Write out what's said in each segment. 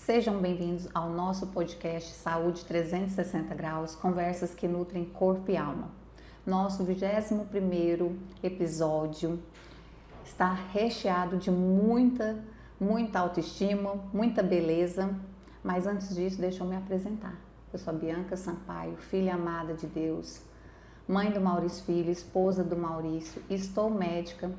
Sejam bem-vindos ao nosso podcast Saúde 360 Graus, conversas que nutrem corpo e alma. Nosso 21º episódio está recheado de muita autoestima, muita beleza, mas antes disso, deixa eu me apresentar. Eu sou a Bianca Sampaio, filha amada de Deus, mãe do Maurício Filho, esposa do Maurício, estou médica,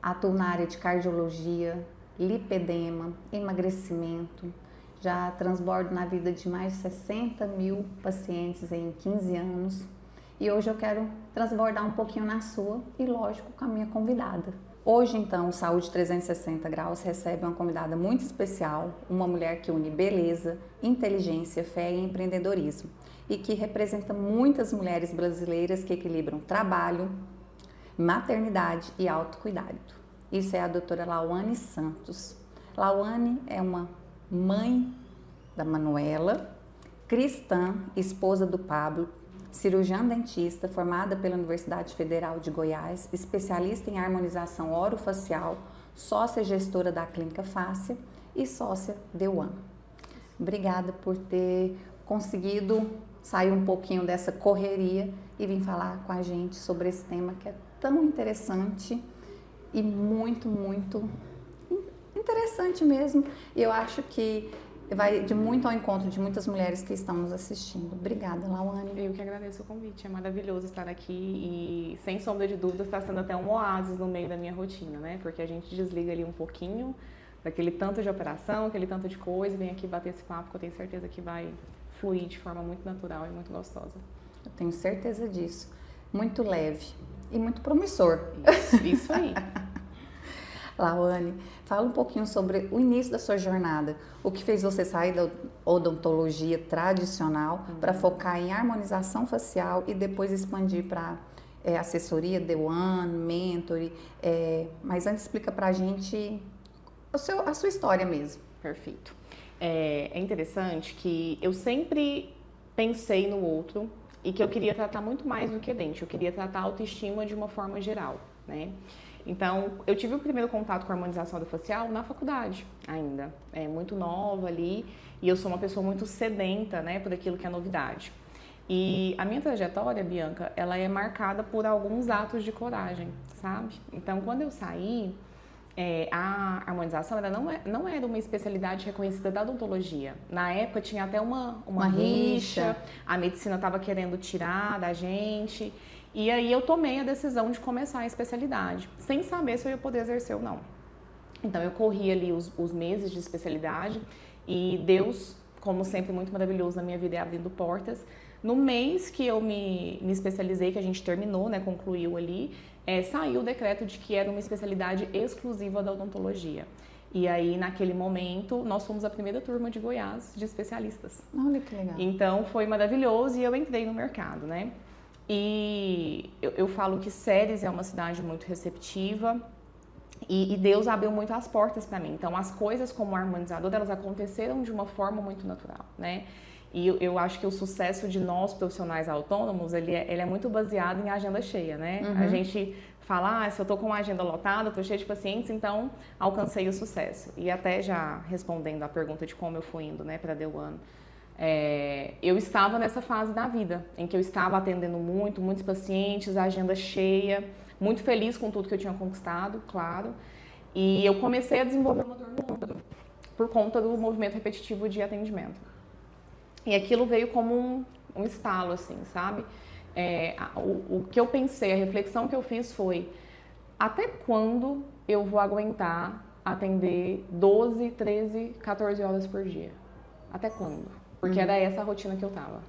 atuo na área de cardiologia, lipedema, emagrecimento, já transbordo na vida de mais de 60 mil pacientes em 15 anos e hoje eu quero transbordar um pouquinho na sua e lógico com a minha convidada. Hoje então o Saúde 360 Graus recebe uma convidada muito especial, uma mulher que une beleza, inteligência, fé e empreendedorismo e que representa muitas mulheres brasileiras que equilibram trabalho, maternidade e autocuidado. Isso é a doutora Lauane Santos. Lauane é uma mãe da Manuela, cristã, esposa do Pablo, cirurgiã dentista, formada pela Universidade Federal de Goiás, especialista em harmonização orofacial, sócia gestora da Clínica Fácia e sócia The One. Obrigada por ter conseguido sair um pouquinho dessa correria e vir falar com a gente sobre esse tema que é tão interessante e muito interessante mesmo. E eu acho que vai de muito ao encontro de muitas mulheres que estão nos assistindo. Obrigada, Lauane. Eu que agradeço o convite, é maravilhoso estar aqui e, sem sombra de dúvidas, está sendo até um oásis no meio da minha rotina, né? Porque a gente desliga ali um pouquinho daquele tanto de operação, aquele tanto de coisa, vem aqui bater esse papo que eu tenho certeza que vai fluir de forma muito natural e muito gostosa. Eu tenho certeza disso. Muito leve e muito promissor. Isso aí. Lauane, fala um pouquinho sobre o início da sua jornada. O que fez você sair da odontologia tradicional para focar em harmonização facial e depois expandir para assessoria, The One, Mentoring. Mas antes explica para a gente a sua história mesmo. Perfeito. É interessante que eu sempre pensei no outro e que eu queria tratar muito mais do que dente. Eu queria tratar a autoestima de uma forma geral, né? Então, eu tive o primeiro contato com a harmonização orofacial na faculdade ainda. É muito nova ali e eu sou uma pessoa muito sedenta, né, por aquilo que é novidade. E a minha trajetória, Bianca, ela é marcada por alguns atos de coragem, sabe? Então, quando eu saí, a harmonização ela não era uma especialidade reconhecida da odontologia. Na época tinha até uma rixa, a medicina estava querendo tirar da gente. E aí eu tomei a decisão de começar a especialidade, sem saber se eu ia poder exercer ou não. Então eu corri ali os meses de especialidade e Deus, como sempre, muito maravilhoso na minha vida, é abrindo portas. No mês que eu me especializei, que a gente terminou, né, concluiu ali, saiu o decreto de que era uma especialidade exclusiva da odontologia. E aí, naquele momento, nós fomos a primeira turma de Goiás de especialistas. Olha que legal. Então foi maravilhoso e eu entrei no mercado, né? E eu falo que Séries é uma cidade muito receptiva e Deus abriu muito as portas para mim. Então, as coisas como harmonizador, elas aconteceram de uma forma muito natural, né? E eu acho que o sucesso de nós, profissionais autônomos, ele é muito baseado em agenda cheia, né? Uhum. A gente fala, se eu tô com uma agenda lotada, tô cheia de pacientes, então alcancei o sucesso. E até já respondendo a pergunta de como eu fui indo, né, para The One, eu estava nessa fase da vida, em que eu estava atendendo muitos pacientes, a agenda cheia, muito feliz com tudo que eu tinha conquistado, claro. E eu comecei a desenvolver uma dor no ombro, por conta do movimento repetitivo de atendimento. E aquilo veio como um estalo, assim, sabe? O que eu pensei, a reflexão que eu fiz foi, até quando eu vou aguentar atender 12, 13, 14 horas por dia? Até quando? Porque era essa a rotina que eu tava.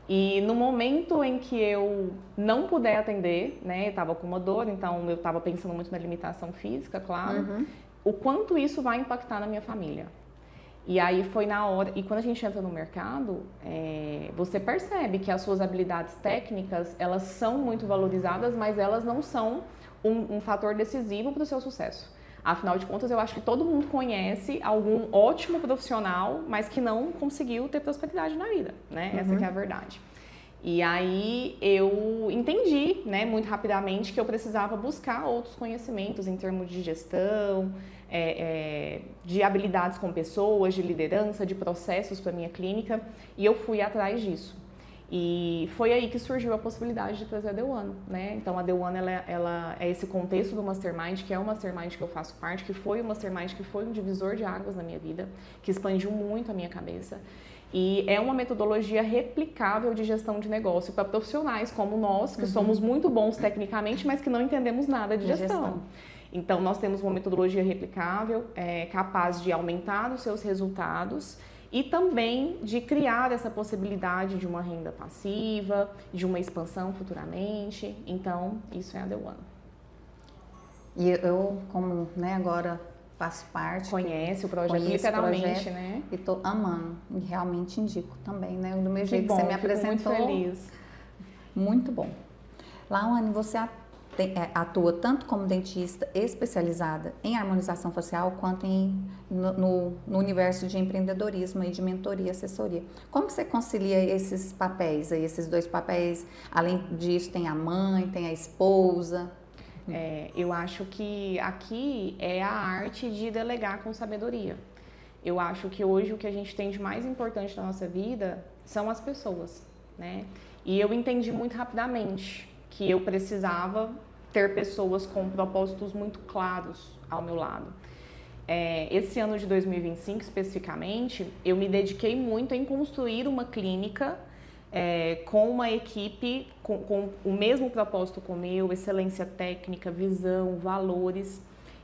E no momento em que eu não puder atender, né, eu tava com uma dor, então eu tava pensando muito na limitação física, claro, o quanto isso vai impactar na minha família. E aí foi na hora, e quando a gente entra no mercado, você percebe que as suas habilidades técnicas, elas são muito valorizadas, mas elas não são um fator decisivo para o seu sucesso. Afinal de contas, eu acho que todo mundo conhece algum ótimo profissional, mas que não conseguiu ter prosperidade na vida, né? Essa que é a verdade. E aí eu entendi, né, muito rapidamente que eu precisava buscar outros conhecimentos em termos de gestão, de habilidades com pessoas, de liderança, de processos para minha clínica, e eu fui atrás disso. E foi aí que surgiu a possibilidade de trazer a The One, né? Então a The One ela é esse contexto do Mastermind, que é o Mastermind que eu faço parte, que foi o Mastermind que foi um divisor de águas na minha vida, que expandiu muito a minha cabeça. E é uma metodologia replicável de gestão de negócio para profissionais como nós, que somos muito bons tecnicamente, mas que não entendemos nada de gestão. Então, nós temos uma metodologia replicável, capaz de aumentar os seus resultados e também de criar essa possibilidade de uma renda passiva, de uma expansão futuramente. Então, isso é a The One. E eu, como agora faço parte... Conhece o projeto literalmente, projeto, né? E tô amando. E realmente indico também, né? Do meu jeito que você me apresentou. Muito feliz. Muito bom. Lawane, você atua tanto como dentista especializada em harmonização facial, quanto no universo de empreendedorismo e de mentoria e assessoria. Como que você concilia esses papéis, esses dois papéis? Além disso, tem a mãe, tem a esposa... eu acho que aqui é a arte de delegar com sabedoria. Eu acho que hoje o que a gente tem de mais importante na nossa vida são as pessoas, né? E eu entendi muito rapidamente que eu precisava ter pessoas com propósitos muito claros ao meu lado. Esse ano de 2025, especificamente, eu me dediquei muito em construir uma clínica com uma equipe com o mesmo propósito como eu, excelência técnica, visão, valores.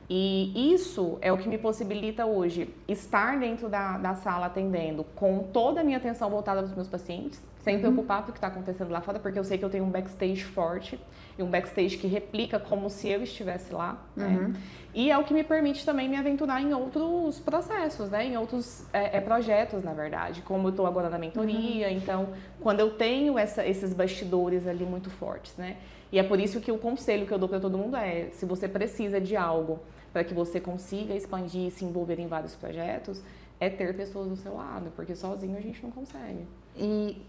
E isso é o que me possibilita hoje estar dentro da sala atendendo com toda a minha atenção voltada para os meus pacientes, sem preocupar com o que está acontecendo lá fora, porque eu sei que eu tenho um backstage forte e um backstage que replica como se eu estivesse lá. Né? E é o que me permite também me aventurar em outros processos, né? Em outros projetos, na verdade, como eu estou agora na mentoria. Então, quando eu tenho esses bastidores ali muito fortes, né? E é por isso que o conselho que eu dou para todo mundo é, se você precisa de algo para que você consiga expandir e se envolver em vários projetos, é ter pessoas do seu lado, porque sozinho a gente não consegue. E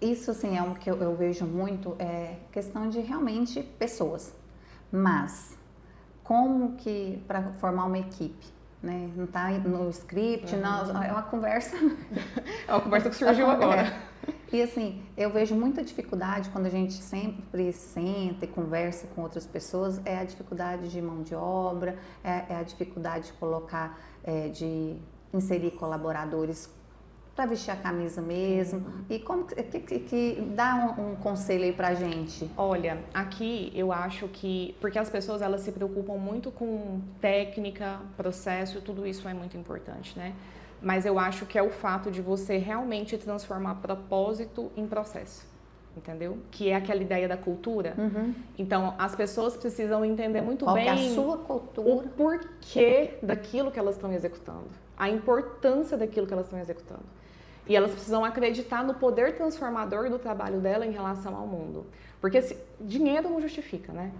isso, assim, é um que eu vejo muito, questão de realmente pessoas. Mas, como que, para formar uma equipe, né? Não está no script, não, é uma conversa... É uma conversa que surgiu agora. E assim, eu vejo muita dificuldade quando a gente sempre senta e conversa com outras pessoas, é a dificuldade de mão de obra, é a dificuldade de colocar, de inserir colaboradores para vestir a camisa mesmo. E como que dá um conselho aí pra gente? Olha, aqui eu acho que, porque as pessoas elas se preocupam muito com técnica, processo, tudo isso é muito importante, né? Mas eu acho que é o fato de você realmente transformar propósito em processo, entendeu? Que é aquela ideia da cultura. Então, as pessoas precisam entender muito Qual bem que é a sua cultura, o porquê daquilo que elas estão executando, a importância daquilo que elas estão executando. E elas precisam acreditar no poder transformador do trabalho dela em relação ao mundo. Porque dinheiro não justifica, né?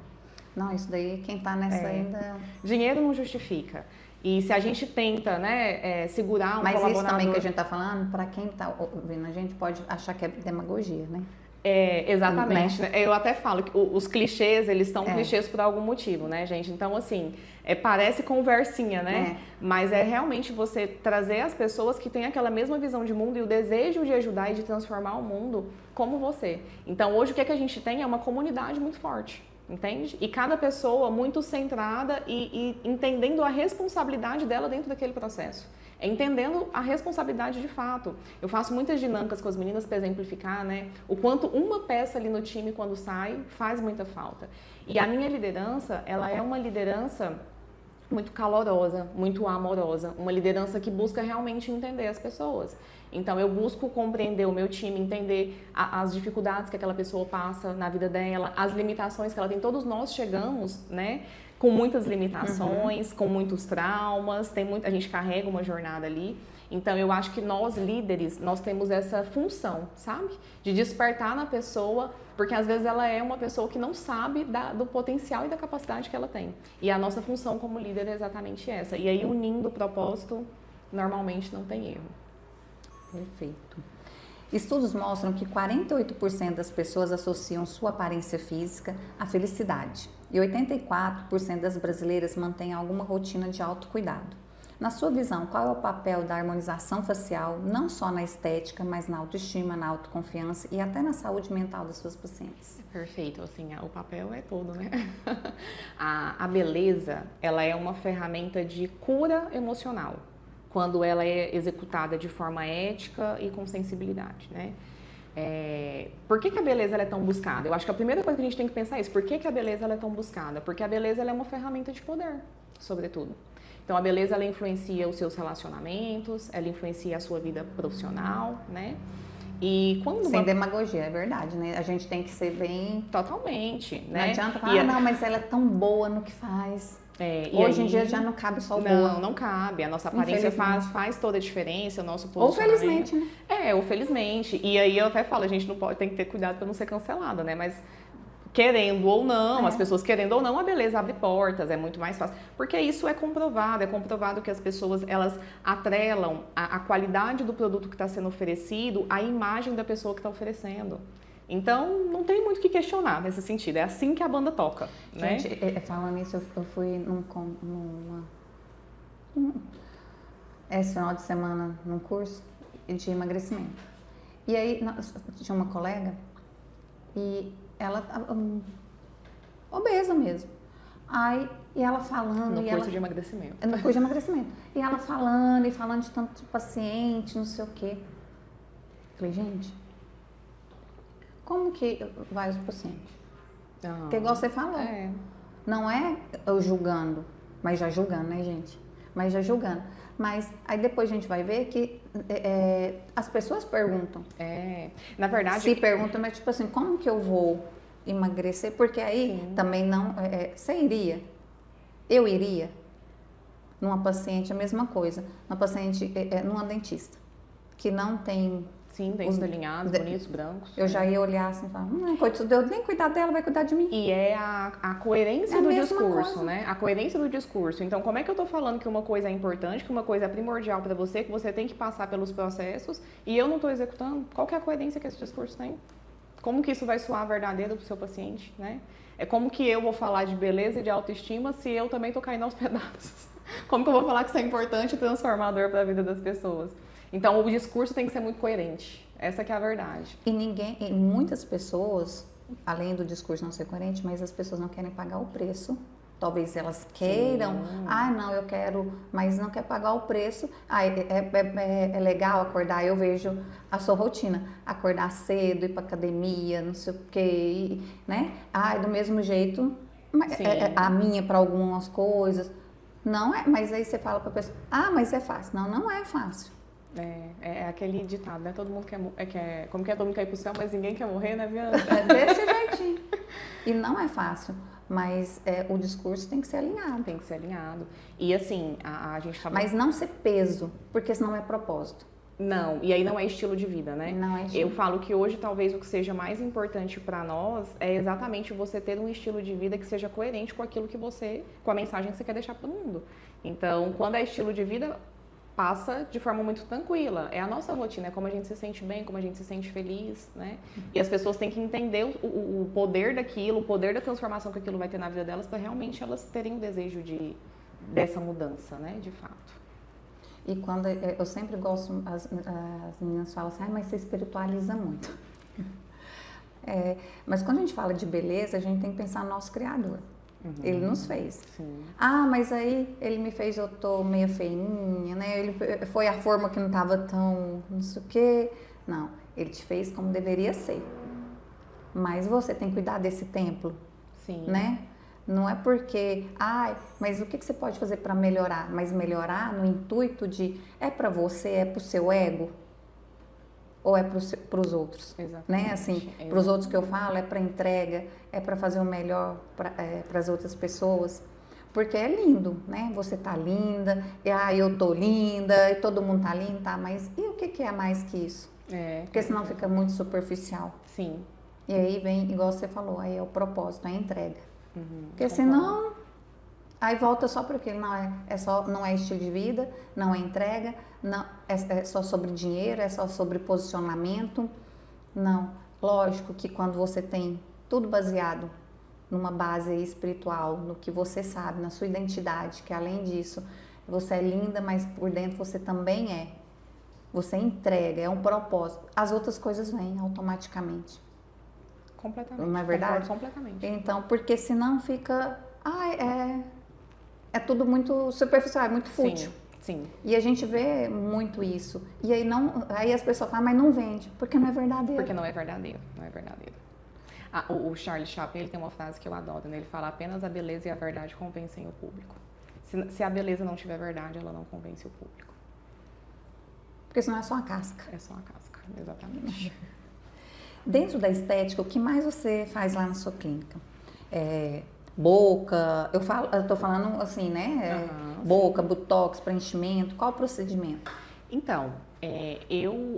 Não, isso daí quem tá nessa ainda... Dinheiro não justifica. E se a gente tenta, né, segurar um colaborador... Mas isso também que a gente tá falando, para quem tá ouvindo, a gente pode achar que é demagogia, né? Exatamente. Né? Eu até falo que os clichês, eles são clichês por algum motivo, né, gente? Então, assim, parece conversinha, né? Mas é realmente você trazer as pessoas que têm aquela mesma visão de mundo e o desejo de ajudar e de transformar o mundo como você. Então, hoje o que é que a gente tem é uma comunidade muito forte. Entende? E cada pessoa muito centrada e entendendo a responsabilidade dela dentro daquele processo. Entendendo a responsabilidade de fato. Eu faço muitas dinâmicas com as meninas para exemplificar, né? O quanto uma peça ali no time, quando sai, faz muita falta. E a minha liderança, ela é uma liderança muito calorosa, muito amorosa. Uma liderança que busca realmente entender as pessoas. Então, eu busco compreender o meu time, entender as dificuldades que aquela pessoa passa na vida dela, as limitações que ela tem. Todos nós chegamos, né, com muitas limitações, com muitos traumas, a gente carrega uma jornada ali. Então, eu acho que nós, líderes, nós temos essa função, sabe? De despertar na pessoa, porque às vezes ela é uma pessoa que não sabe do potencial e da capacidade que ela tem. E a nossa função como líder é exatamente essa. E aí, unindo o propósito, normalmente não tem erro. Perfeito. Estudos mostram que 48% das pessoas associam sua aparência física à felicidade e 84% das brasileiras mantêm alguma rotina de autocuidado. Na sua visão, qual é o papel da harmonização facial, não só na estética, mas na autoestima, na autoconfiança e até na saúde mental das suas pacientes? Perfeito, assim, o papel é todo, né? A beleza, ela é uma ferramenta de cura emocional, quando ela é executada de forma ética e com sensibilidade, né? Por que a beleza ela é tão buscada? Eu acho que a primeira coisa que a gente tem que pensar é isso. Por que a beleza ela é tão buscada? Porque a beleza ela é uma ferramenta de poder, sobretudo. Então, a beleza ela influencia os seus relacionamentos, ela influencia a sua vida profissional, né? E quando Sem demagogia, é verdade, né? A gente tem que ser bem... Totalmente, né? Não adianta falar, não, mas ela é tão boa no que faz. Hoje em dia já não cabe só o boa. Não cabe. A nossa aparência faz toda a diferença, o nosso posicionamento. Ou felizmente, né? Ou felizmente. E aí eu até falo, a gente não pode, tem que ter cuidado para não ser cancelada, né? Mas querendo ou não, as pessoas querendo ou não, a beleza abre portas, é muito mais fácil. Porque isso é comprovado que as pessoas, elas atrelam a qualidade do produto que está sendo oferecido à imagem da pessoa que está oferecendo. Então, não tem muito o que questionar nesse sentido. É assim que a banda toca, né? Gente, falando nisso, eu fui esse final de semana num curso de emagrecimento. E aí, tinha uma colega e ela estava obesa mesmo. Aí, e ela falando... No curso de emagrecimento. No curso de emagrecimento. E ela falando de tanto paciente, não sei o quê. Falei, gente... Como que vai os pacientes? Porque igual você falou, não é eu julgando, mas já julgando, né, gente? Mas já julgando. Mas aí depois a gente vai ver que as pessoas perguntam. Na verdade... Se perguntam, mas tipo assim, como que eu vou emagrecer? Porque aí também não... você iria? Eu iria? Numa paciente, a mesma coisa. Uma paciente, numa dentista, que não tem... Sim, dentes alinhados, bonitos, brancos. Eu já ia olhar assim e falar, eu nem cuidar dela, vai cuidar de mim. E é a coerência do discurso, né? A coerência do discurso. Então, como é que eu tô falando que uma coisa é importante, que uma coisa é primordial para você, que você tem que passar pelos processos, e eu não tô executando? Qual que é a coerência que esse discurso tem? Como que isso vai soar verdadeiro pro seu paciente, né? É como que eu vou falar de beleza e de autoestima se eu também tô caindo aos pedaços? Como que eu vou falar que isso é importante e transformador para a vida das pessoas? Então, o discurso tem que ser muito coerente. Essa que é a verdade. E muitas pessoas, além do discurso não ser coerente, mas as pessoas não querem pagar o preço. Talvez elas queiram, não, eu quero, mas não quer pagar o preço. É legal acordar, eu vejo a sua rotina, acordar cedo, ir para academia, não sei o quê, né? Do mesmo jeito, a minha para algumas coisas. Não é, mas aí você fala para a pessoa, mas é fácil. Não, não é fácil. É aquele ditado, né? Todo mundo quer, como que é? Todo mundo quer ir pro céu, mas ninguém quer morrer, né, Viana? Desse jeitinho. E não é fácil, mas o discurso tem que ser alinhado. Tem que ser alinhado. E assim, a gente tá... Mas não ser peso, porque senão é propósito. Não, e aí não é estilo de vida, né? Não é estilo. Eu falo que hoje talvez o que seja mais importante para nós é exatamente você ter um estilo de vida que seja coerente com aquilo que com a mensagem que você quer deixar para o mundo. Então, quando é estilo de vida, passa de forma muito tranquila. É a nossa rotina, é como a gente se sente bem, como a gente se sente feliz, né? E as pessoas têm que entender o poder daquilo, o poder da transformação que aquilo vai ter na vida delas para realmente elas terem o desejo dessa mudança, né? De fato. E quando eu sempre gosto, as meninas falam assim, mas você espiritualiza muito. Mas quando a gente fala de beleza, a gente tem que pensar no nosso Criador. Ele nos fez. Sim. Mas aí ele me fez, eu tô meio feinha, né? Foi a forma que não tava tão não sei o quê. Não, ele te fez como deveria ser. Mas você tem que cuidar desse templo. Sim. Né? Não é porque, mas o que você pode fazer para melhorar? Mas melhorar no intuito de, para você, é pro seu ego? Ou é para os outros? Exatamente. Né? Assim, para os outros que eu falo, é para entrega, é para fazer o melhor para as outras pessoas. Porque é lindo, né? Você tá linda, eu tô linda, e todo mundo tá lindo, tá? Mas e o que é mais que isso? Porque senão fica muito superficial. Sim. E aí vem, igual você falou, aí é o propósito, é a entrega. Porque senão Aí volta só porque não é estilo de vida, não é entrega, não é só sobre dinheiro, é só sobre posicionamento. Não, lógico que quando você tem tudo baseado numa base espiritual, no que você sabe, na sua identidade, que além disso, você é linda, mas por dentro você também é. Você entrega, é um propósito. As outras coisas vêm automaticamente. Completamente. Não é verdade? Completamente. Então, porque senão fica... é tudo muito superficial, é muito fútil. Sim. E a gente vê muito isso. E aí as pessoas falam, mas não vende, porque não é verdadeiro. Porque não é verdadeiro, não é verdadeiro. O Charlie Chaplin, ele tem uma frase que eu adoro, né? Ele fala, apenas a beleza e a verdade convencem o público. Se a beleza não tiver verdade, ela não convence o público. Porque senão é só a casca. É só a casca, exatamente. Dentro da estética, o que mais você faz lá na sua clínica? Boca, eu tô falando assim, né? Boca, botox, preenchimento, qual o procedimento? Então,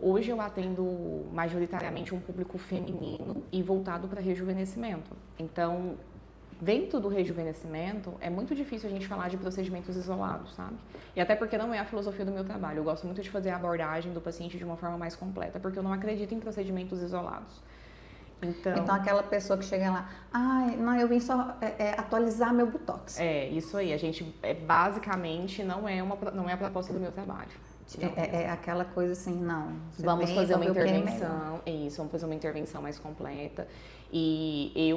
hoje eu atendo majoritariamente um público feminino e voltado para rejuvenescimento. Então, dentro do rejuvenescimento, é muito difícil a gente falar de procedimentos isolados, sabe? E até porque não é a filosofia do meu trabalho. Eu gosto muito de fazer a abordagem do paciente de uma forma mais completa, porque eu não acredito em procedimentos isolados. Então aquela pessoa que chega lá, não, eu vim só atualizar meu botox. Isso aí. A gente, basicamente, não é a proposta do meu trabalho. É aquela coisa assim, não. Vamos fazer uma intervenção, vamos fazer uma intervenção mais completa. E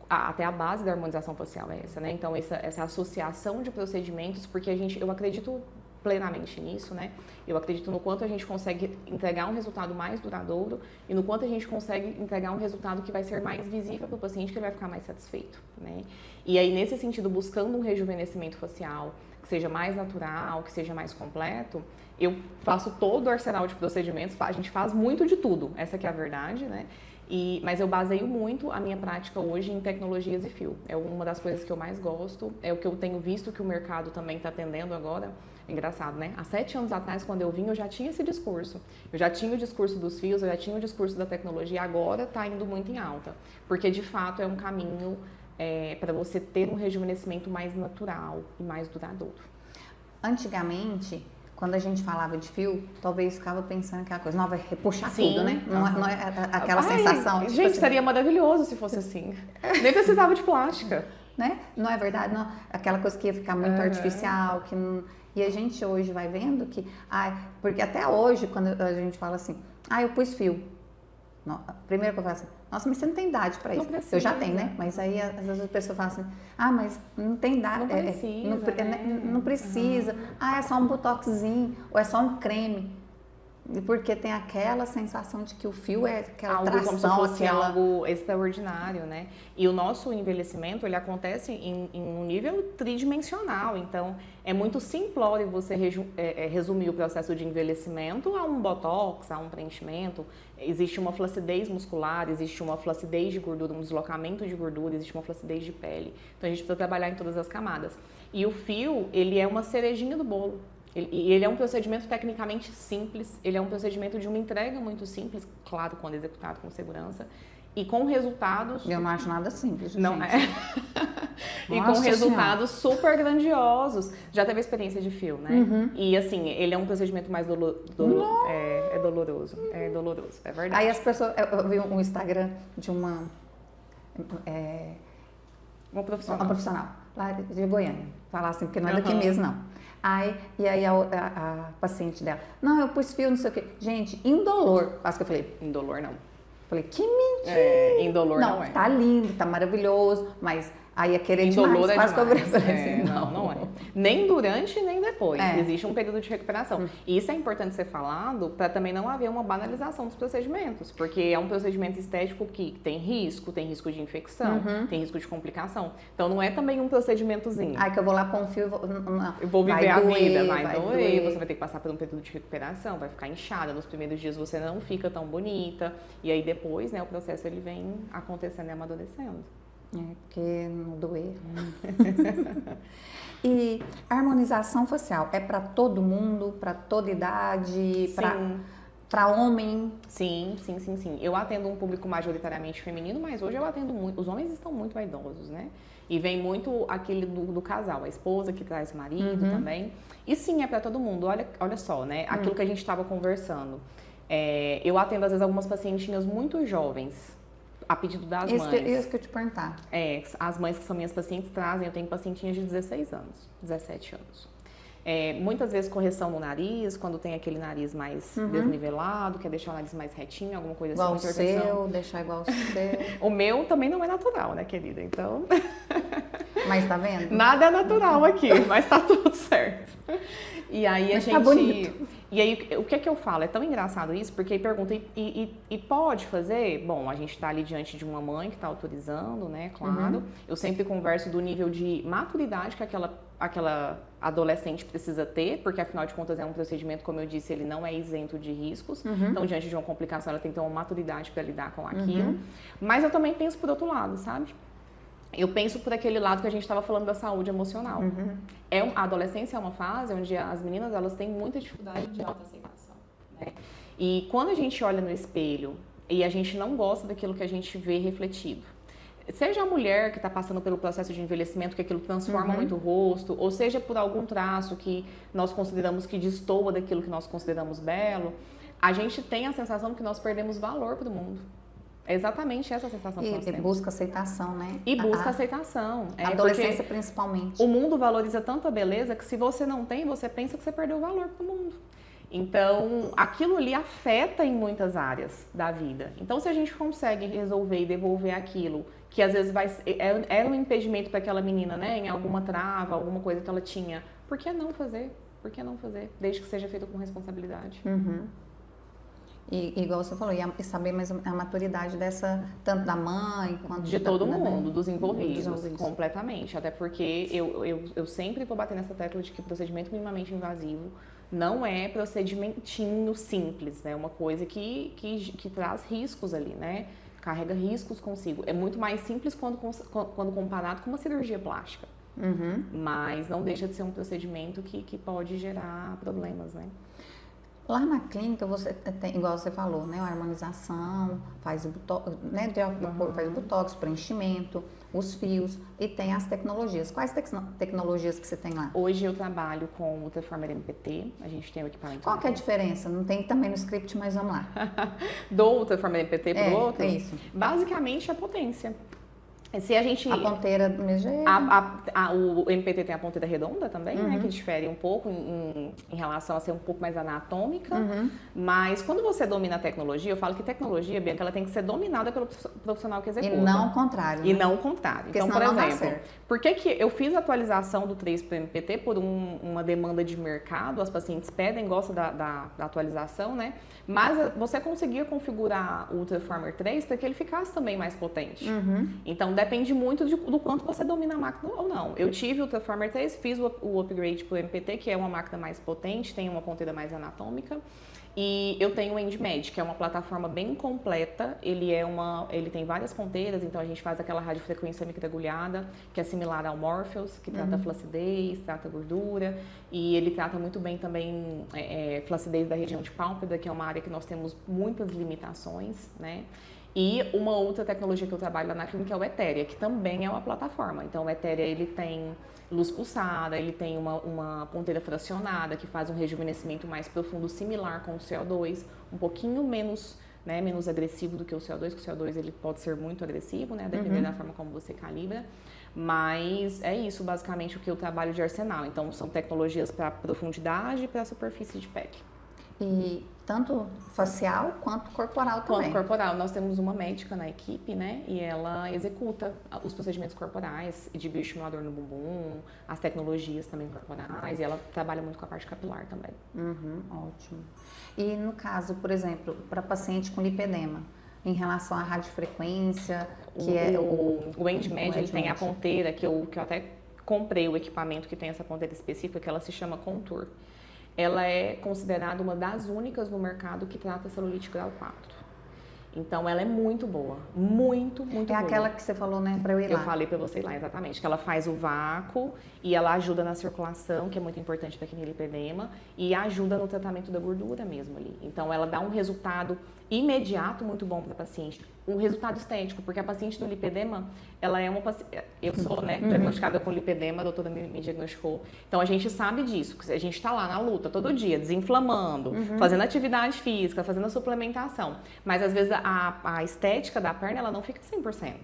até a base da harmonização facial é essa, né? Então, essa associação de procedimentos, porque eu acredito plenamente nisso, né? Eu acredito no quanto a gente consegue entregar um resultado mais duradouro e no quanto a gente consegue entregar um resultado que vai ser mais visível para o paciente, que ele vai ficar mais satisfeito, né? E aí, nesse sentido, buscando um rejuvenescimento facial que seja mais natural, que seja mais completo, eu faço todo o arsenal de procedimentos, a gente faz muito de tudo, essa que é a verdade, né? Mas eu baseio muito a minha prática hoje em tecnologias e fio. É uma das coisas que eu mais gosto, é o que eu tenho visto que o mercado também está atendendo agora. É engraçado, né? Há 7 anos atrás, quando eu vim, eu já tinha esse discurso. Eu já tinha o discurso dos fios, eu já tinha o discurso da tecnologia, agora está indo muito em alta. Porque, de fato, é um caminho para você ter um rejuvenescimento mais natural e mais duradouro. Antigamente, quando a gente falava de fio, talvez ficava pensando que a coisa, não, vai repuxar Sim, tudo, né? Não é aquela sensação. Gente, tipo seria maravilhoso se fosse assim. Nem precisava de plástica. Né? Não é verdade? Não. Aquela coisa que ia ficar muito artificial, que não... E a gente hoje vai vendo que... porque até hoje, quando a gente fala assim, eu pus fio. Não, primeiro que eu falo assim, nossa, mas você não tem idade para isso. Precisa. Eu já tenho, né? Mas aí às vezes a pessoa fala assim, mas não tem idade. Não precisa. É só um botoxzinho, ou é só um creme. Porque tem aquela sensação de que o fio é aquela atração, como se fosse algo extraordinário, né? E o nosso envelhecimento, ele acontece em um nível tridimensional. Então, é muito simplório você resumir o processo de envelhecimento a um botox, a um preenchimento. Existe uma flacidez muscular, existe uma flacidez de gordura, um deslocamento de gordura, existe uma flacidez de pele. Então, a gente precisa trabalhar em todas as camadas. E o fio, ele é uma cerejinha do bolo. Ele é um procedimento tecnicamente simples, ele é um procedimento de uma entrega muito simples, claro, quando executado com segurança, e com resultados... Eu não acho nada simples, gente. Não é? E com resultados super grandiosos. Já teve experiência de fio, né? Uhum. E assim, ele é um procedimento mais doloroso. É doloroso, é verdade. Aí as pessoas... Eu vi um Instagram de uma profissional lá de Goiânia, falar assim, porque não é daqui mesmo, não. E aí a paciente dela, não, eu pus fio, não sei o quê. Gente, indolor. Quase que eu falei. Indolor não. Falei, que mentira. Indolor não é. Tá lindo, tá maravilhoso, mas aí é querer indolor demais. É demais. Assim, não é. Nem durante, nem depois. Existe um período de recuperação. E isso é importante ser falado para também não haver uma banalização dos procedimentos, porque é um procedimento estético que tem risco de infecção, tem risco de complicação. Então não é também um procedimentozinho. Que eu vou lá pôr um fio, eu vou viver a vida, vai doer, você vai ter que passar por um período de recuperação, vai ficar inchada, nos primeiros dias você não fica tão bonita, e aí depois, né, o processo ele vem acontecendo e amadurecendo. Porque não doer. E a harmonização facial é para todo mundo, para toda idade? Sim. Para homem? Sim. Eu atendo um público majoritariamente feminino, mas hoje eu atendo muito. Os homens estão muito vaidosos, né? E vem muito aquele do casal, a esposa que traz o marido também. E sim, é para todo mundo. Olha só, né? Aquilo que a gente estava conversando. Eu atendo, às vezes, algumas pacientinhas muito jovens, a pedido das mães. Isso que eu te perguntar. As mães que são minhas pacientes trazem, eu tenho pacientinhas de 16 anos, 17 anos. Muitas vezes correção no nariz, quando tem aquele nariz mais desnivelado, quer deixar o nariz mais retinho, alguma coisa igual assim. Igual o seu, deixar igual o seu. O meu também não é natural, né, querida? Então... Mas tá vendo? Nada é natural aqui, mas tá tudo certo. E aí mas tá bonito. E aí, o que é que eu falo? É tão engraçado isso, porque aí pergunta, e pode fazer? Bom, a gente tá ali diante de uma mãe que tá autorizando, né, claro. Eu sempre converso do nível de maturidade que aquela adolescente precisa ter, porque afinal de contas é um procedimento, como eu disse, ele não é isento de riscos. Então, diante de uma complicação, ela tem que ter uma maturidade para lidar com aquilo. Mas eu também penso por outro lado, sabe? Eu penso por aquele lado que a gente estava falando da saúde emocional. A adolescência é uma fase onde as meninas elas têm muita dificuldade de autoaceitação, né? E quando a gente olha no espelho e a gente não gosta daquilo que a gente vê refletido, seja a mulher que está passando pelo processo de envelhecimento, que aquilo transforma muito o rosto, ou seja por algum traço que nós consideramos que destoa daquilo que nós consideramos belo, a gente tem a sensação que nós perdemos valor para o mundo. É exatamente essa sensação que nós temos. E busca aceitação, né? E busca aceitação. A adolescência principalmente. O mundo valoriza tanto a beleza que se você não tem, você pensa que você perdeu o valor pro mundo. Então, aquilo ali afeta em muitas áreas da vida. Então, se a gente consegue resolver e devolver aquilo, que às vezes era um impedimento para aquela menina, né? Em alguma trava, alguma coisa que ela tinha. Por que não fazer? Por que não fazer? Desde que seja feito com responsabilidade. E igual você falou, e saber mais a maturidade dessa, tanto da mãe quanto de todo mundo, dos envolvidos, completamente. Até porque eu sempre vou bater nessa tecla de que procedimento minimamente invasivo não é procedimentinho simples, né? Uma coisa que traz riscos ali, né? Carrega riscos consigo. É muito mais simples quando comparado com uma cirurgia plástica. Mas não deixa de ser um procedimento que pode gerar problemas, né? Lá na clínica, você tem, igual você falou, né? A harmonização, faz o botox, né? Faz o botox, preenchimento, os fios e tem as tecnologias. Quais tecnologias que você tem lá? Hoje eu trabalho com o Ultraformer MPT, a gente tem o equipamento. Qual que é a diferença? Não tem também no script, mas vamos lá. Do Ultraformer MPT pro outro? É isso. Basicamente a potência. Se a gente... A ponteira do mesmo jeito? O MPT tem a ponteira redonda também, né? Que difere um pouco em relação a ser um pouco mais anatômica. Mas quando você domina a tecnologia, eu falo que tecnologia, Bianca, ela tem que ser dominada pelo profissional que executa. E não o contrário. E não o contrário. Porque então, por não exemplo, por que eu fiz a atualização do 3 para o MPT por uma demanda de mercado? As pacientes pedem, gostam da atualização, né? Mas você conseguia configurar o Ultraformer 3 para que ele ficasse também mais potente. Então, depende muito do quanto você domina a máquina ou não. Eu tive o Ultraformer 3, fiz o upgrade para o MPT, que é uma máquina mais potente, tem uma ponteira mais anatômica. E eu tenho o EndMed, que é uma plataforma bem completa. Ele tem várias ponteiras, então a gente faz aquela radiofrequência microagulhada, que é similar ao Morpheus, que trata flacidez, trata gordura. E ele trata muito bem também flacidez da região de pálpebra, que é uma área que nós temos muitas limitações, né? E uma outra tecnologia que eu trabalho lá na clínica é o Etéria, que também é uma plataforma. Então, o Etéria, ele tem luz pulsada, ele tem uma ponteira fracionada, que faz um rejuvenescimento mais profundo, similar com o CO2, um pouquinho menos, né, menos agressivo do que o CO2, que o CO2 ele pode ser muito agressivo, né, dependendo da forma como você calibra. Mas é isso, basicamente, o que eu trabalho de arsenal. Então, são tecnologias para profundidade e para superfície de pele. E tanto facial quanto corporal também. Quanto corporal. Nós temos uma médica na equipe, né? E ela executa os procedimentos corporais, de bioestimulador no bumbum, as tecnologias também corporais. E ela trabalha muito com a parte capilar também. Ótimo. E no caso, por exemplo, para paciente com lipedema, em relação à radiofrequência, que o EndMed, ele tem a ponteira, que eu até comprei o equipamento que tem essa ponteira específica, que ela se chama Contour. Ela é considerada uma das únicas no mercado que trata celulite grau 4. Então, ela é muito boa. Muito, muito boa. É aquela que você falou, né, para eu ir lá. Eu falei para você ir lá, exatamente. Que ela faz o vácuo e ela ajuda na circulação, que é muito importante para quem tem lipedema, e ajuda no tratamento da gordura mesmo ali. Então, ela dá um resultado imediato muito bom para a paciente. Um resultado estético, porque a paciente do lipedema, ela é uma paciente... Eu sou, né, diagnosticada com lipedema, a doutora me diagnosticou. Então, a gente sabe disso, que a gente está lá na luta todo dia, desinflamando, fazendo atividade física, fazendo a suplementação. Mas, às vezes, a estética da perna, ela não fica 100%.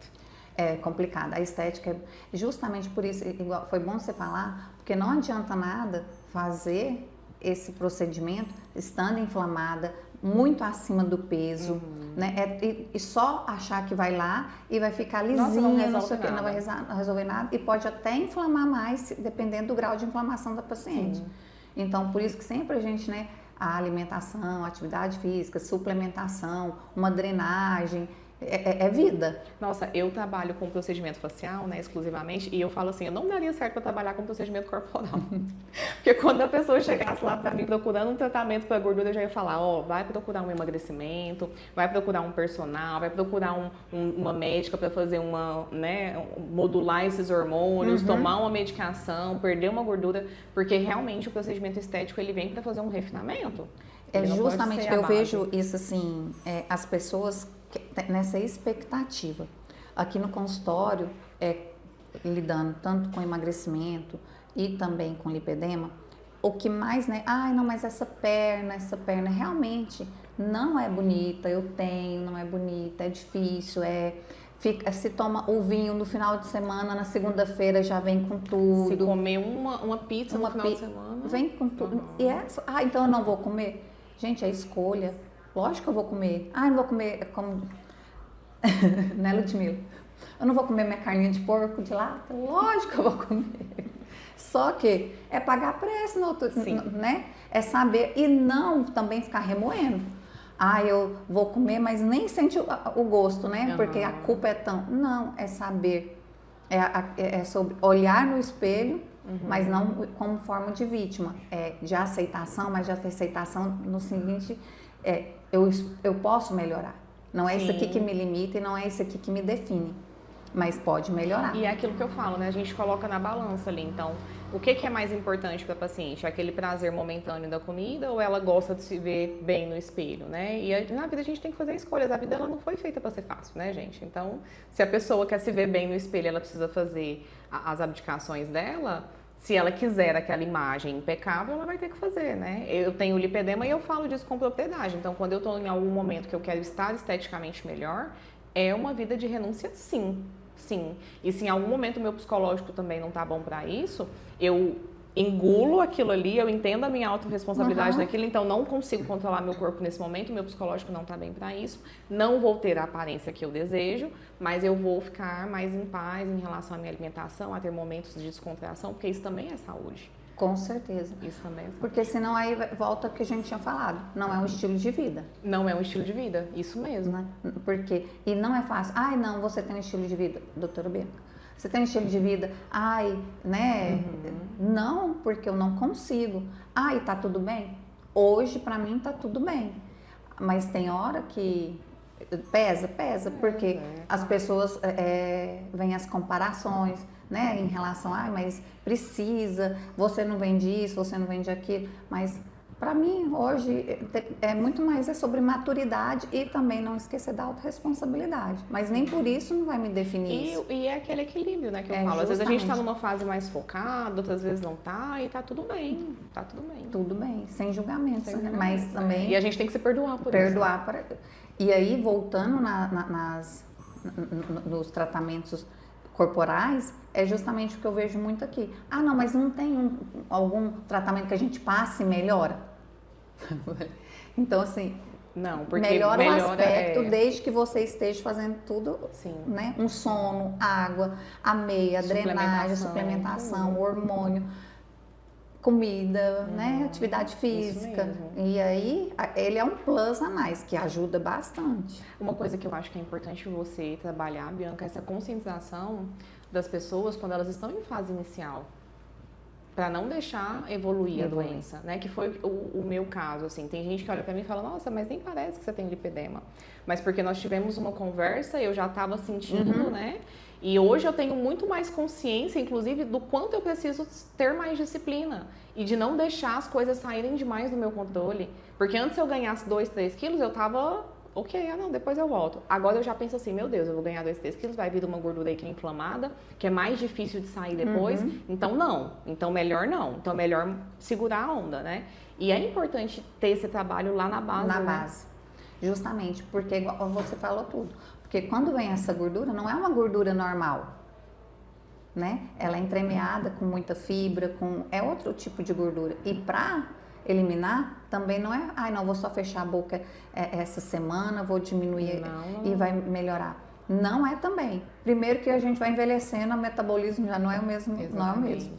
É complicada. A estética é justamente por isso, igual, foi bom você falar, porque não adianta nada fazer esse procedimento estando inflamada, muito acima do peso, né? E só achar que vai lá e vai ficar lisinha, não sei o que, não vai resolver nada e pode até inflamar mais, dependendo do grau de inflamação da paciente. Então, por isso que sempre a gente, né, a alimentação, a atividade física, suplementação, uma drenagem, é vida. Nossa, eu trabalho com procedimento facial, né, exclusivamente, e eu falo assim, eu não daria certo para trabalhar com procedimento corporal. Porque quando a pessoa chegasse lá para mim procurando um tratamento para gordura, eu já ia falar, ó, vai procurar um emagrecimento, vai procurar um personal, vai procurar uma médica para fazer modular esses hormônios, tomar uma medicação, perder uma gordura, porque realmente o procedimento estético, ele vem para fazer um refinamento. É justamente, eu vejo isso assim, as pessoas nessa expectativa. Aqui no consultório, lidando tanto com emagrecimento e também com lipedema, o que mais, né? Ai, não, mas essa perna realmente não é bonita, eu tenho, não é bonita, é difícil, se toma o vinho no final de semana, na segunda-feira já vem com tudo. Se comer uma pizza no final de semana... Vem com tudo. Então eu não vou comer? Gente, é escolha. Lógico que eu vou comer. Não vou comer como... né, Ludmila? Eu não vou comer minha carninha de porco de lata? Lógico que eu vou comer. Só que é pagar preço, né? É saber e não também ficar remoendo. Eu vou comer, mas nem sente o gosto, né? Porque a culpa é tão... Não, é saber. É sobre olhar no espelho, mas não como forma de vítima. De aceitação, mas de aceitação no seguinte... eu posso melhorar. Não é isso aqui que me limita e não é isso aqui que me define. Mas pode melhorar. E é aquilo que eu falo, né? A gente coloca na balança ali. Então, o que é mais importante para a paciente? Aquele prazer momentâneo da comida ou ela gosta de se ver bem no espelho, né? E na vida a gente tem que fazer escolhas. A vida ela não foi feita para ser fácil, né, gente? Então, se a pessoa quer se ver bem no espelho, ela precisa fazer as abdicações dela. Se ela quiser aquela imagem impecável, ela vai ter que fazer, né? Eu tenho lipedema e eu falo disso com propriedade. Então, quando eu estou em algum momento que eu quero estar esteticamente melhor, é uma vida de renúncia, sim. Sim. E se em algum momento o meu psicológico também não tá bom para isso, eu engulo aquilo ali, eu entendo a minha autorresponsabilidade daquilo, então não consigo controlar meu corpo nesse momento, meu psicológico não tá bem para isso, não vou ter a aparência que eu desejo, mas eu vou ficar mais em paz em relação à minha alimentação, a ter momentos de descontração, porque isso também é saúde. Com certeza. Isso também é saúde. Porque senão aí volta ao que a gente tinha falado, não é um estilo de vida. Não é um estilo de vida, isso mesmo. Porque, e não é fácil, não, você tem um estilo de vida, doutora Bianca. Você tem um estilo de vida, né? Não, porque eu não consigo. E tá tudo bem? Hoje, pra mim, tá tudo bem. Mas tem hora que pesa, porque as pessoas vêm as comparações, né? Em relação, mas precisa, você não vende isso, você não vende aquilo. Mas para mim, hoje, é muito mais sobre maturidade e também não esquecer da autorresponsabilidade. Mas nem por isso não vai me definir isso. E é aquele equilíbrio, né, que eu falo. Às vezes a gente tá numa fase mais focada, outras vezes não tá, e tá tudo bem. Tá tudo bem. Tudo bem, sem julgamento, né? Mas também... E a gente tem que se perdoar por isso. E aí, voltando nos tratamentos corporais, é justamente o que eu vejo muito aqui. Não, mas não tem algum tratamento que a gente passe e melhora? Então, assim, não, porque melhora o aspecto desde que você esteja fazendo tudo, né? Um sono, água, a meia, drenagem, suplementação, hormônio, comida, né? Atividade física. E aí, ele é um plus a mais, que ajuda bastante. Uma coisa que eu acho que é importante você trabalhar, Bianca, é essa conscientização das pessoas quando elas estão em fase inicial. para não deixar evoluir a doença, né? Que foi o meu caso, assim. Tem gente que olha para mim e fala, nossa, mas nem parece que você tem lipedema. Mas porque nós tivemos uma conversa, eu já estava sentindo, né? E hoje eu tenho muito mais consciência, inclusive, do quanto eu preciso ter mais disciplina. E de não deixar as coisas saírem demais do meu controle. Porque antes eu ganhasse 2, 3 quilos, eu tava... Ok, não, depois eu volto. Agora eu já penso assim, meu Deus, eu vou ganhar 2, 3 quilos, vai vir uma gordura aí que é inflamada, que é mais difícil de sair depois. Então não, então melhor não. Então é melhor segurar a onda, né? E é importante ter esse trabalho lá na base. Na base. Justamente, porque igual você falou tudo. Porque quando vem essa gordura, não é uma gordura normal, né? Ela é entremeada com muita fibra, é outro tipo de gordura. E pra eliminar também não é, não, vou só fechar a boca essa semana, vou diminuir e vai melhorar. Não é também. Primeiro que a gente vai envelhecendo, o metabolismo já não é o mesmo, não é o mesmo.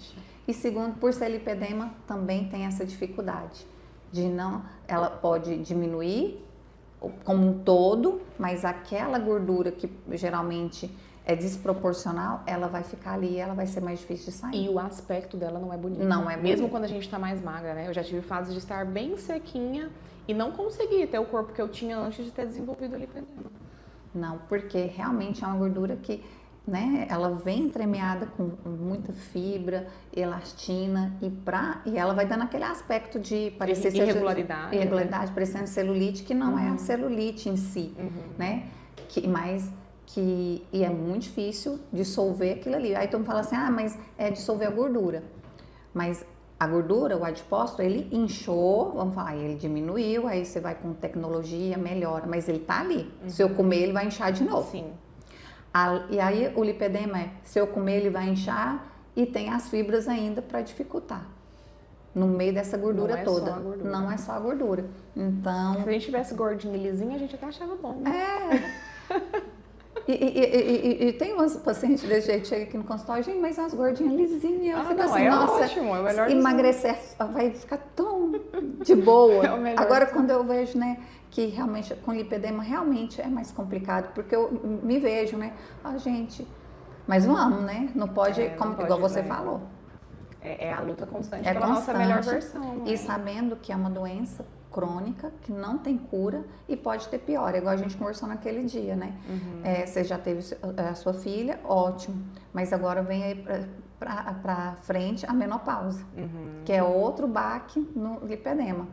E segundo, por ser lipedema, também tem essa dificuldade de não, ela pode diminuir como um todo, mas aquela gordura que geralmente é desproporcional, ela vai ficar ali e ela vai ser mais difícil de sair. E o aspecto dela não é bonito. Não é bonito. Mesmo quando a gente tá mais magra, né? Eu já tive fases de estar bem sequinha e não consegui ter o corpo que eu tinha antes de ter desenvolvido o lipedema. Não, porque realmente é uma gordura que, né, ela vem entremeada com muita fibra, elastina e ela vai dando aquele aspecto de parecer irregularidade, parecendo celulite, que não é a celulite em si, né? E é muito difícil dissolver aquilo ali. Aí todo mundo fala assim, mas é dissolver a gordura. Mas a gordura, o adipócito, ele inchou, vamos falar, ele diminuiu, aí você vai com tecnologia, melhora, mas ele tá ali. Se eu comer, ele vai inchar de novo. Sim. E aí o lipedema se eu comer, ele vai inchar e tem as fibras ainda para dificultar. No meio dessa gordura toda. Não é só a gordura. Então... Se a gente tivesse gordinho e lisinho, a gente até achava bom, né? E tem umas pacientes desse jeito, chega aqui no consultório, gente, mas as gordinhas lisinhas, eu fico assim, nossa, ótimo, é melhor emagrecer vai ficar tão de boa. Agora quando eu vejo, né, que realmente com lipedema realmente é mais complicado, porque eu me vejo, né, gente, mas vamos, né, não pode, igual você falou. É a luta constante pela nossa melhor versão. Né? E sabendo que é uma doença crônica, que não tem cura e pode ter pior, igual a gente conversou naquele dia, né? Você já teve a sua filha, ótimo, mas agora vem aí pra frente a menopausa, que é outro baque no lipedema,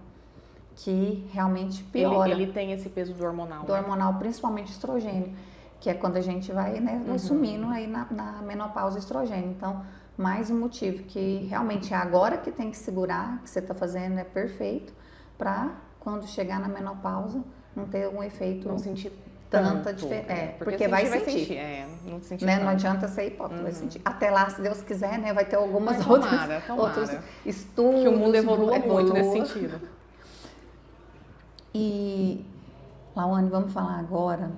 que realmente piora. Ele tem esse peso do hormonal. Do hormonal, principalmente estrogênio, que é quando a gente vai, né, sumindo aí na menopausa estrogênio. Então, mais um motivo que realmente é agora que tem que segurar, que você está fazendo é perfeito, para quando chegar na menopausa não ter um efeito, não sentir tanta diferença. Porque vai sentir. Não sentir né? Não adianta ser hipócrita, vai sentir. Até lá, se Deus quiser, né, vai ter algumas outros estudos. Que o mundo evolua muito nesse sentido. E, Lawane, vamos falar agora.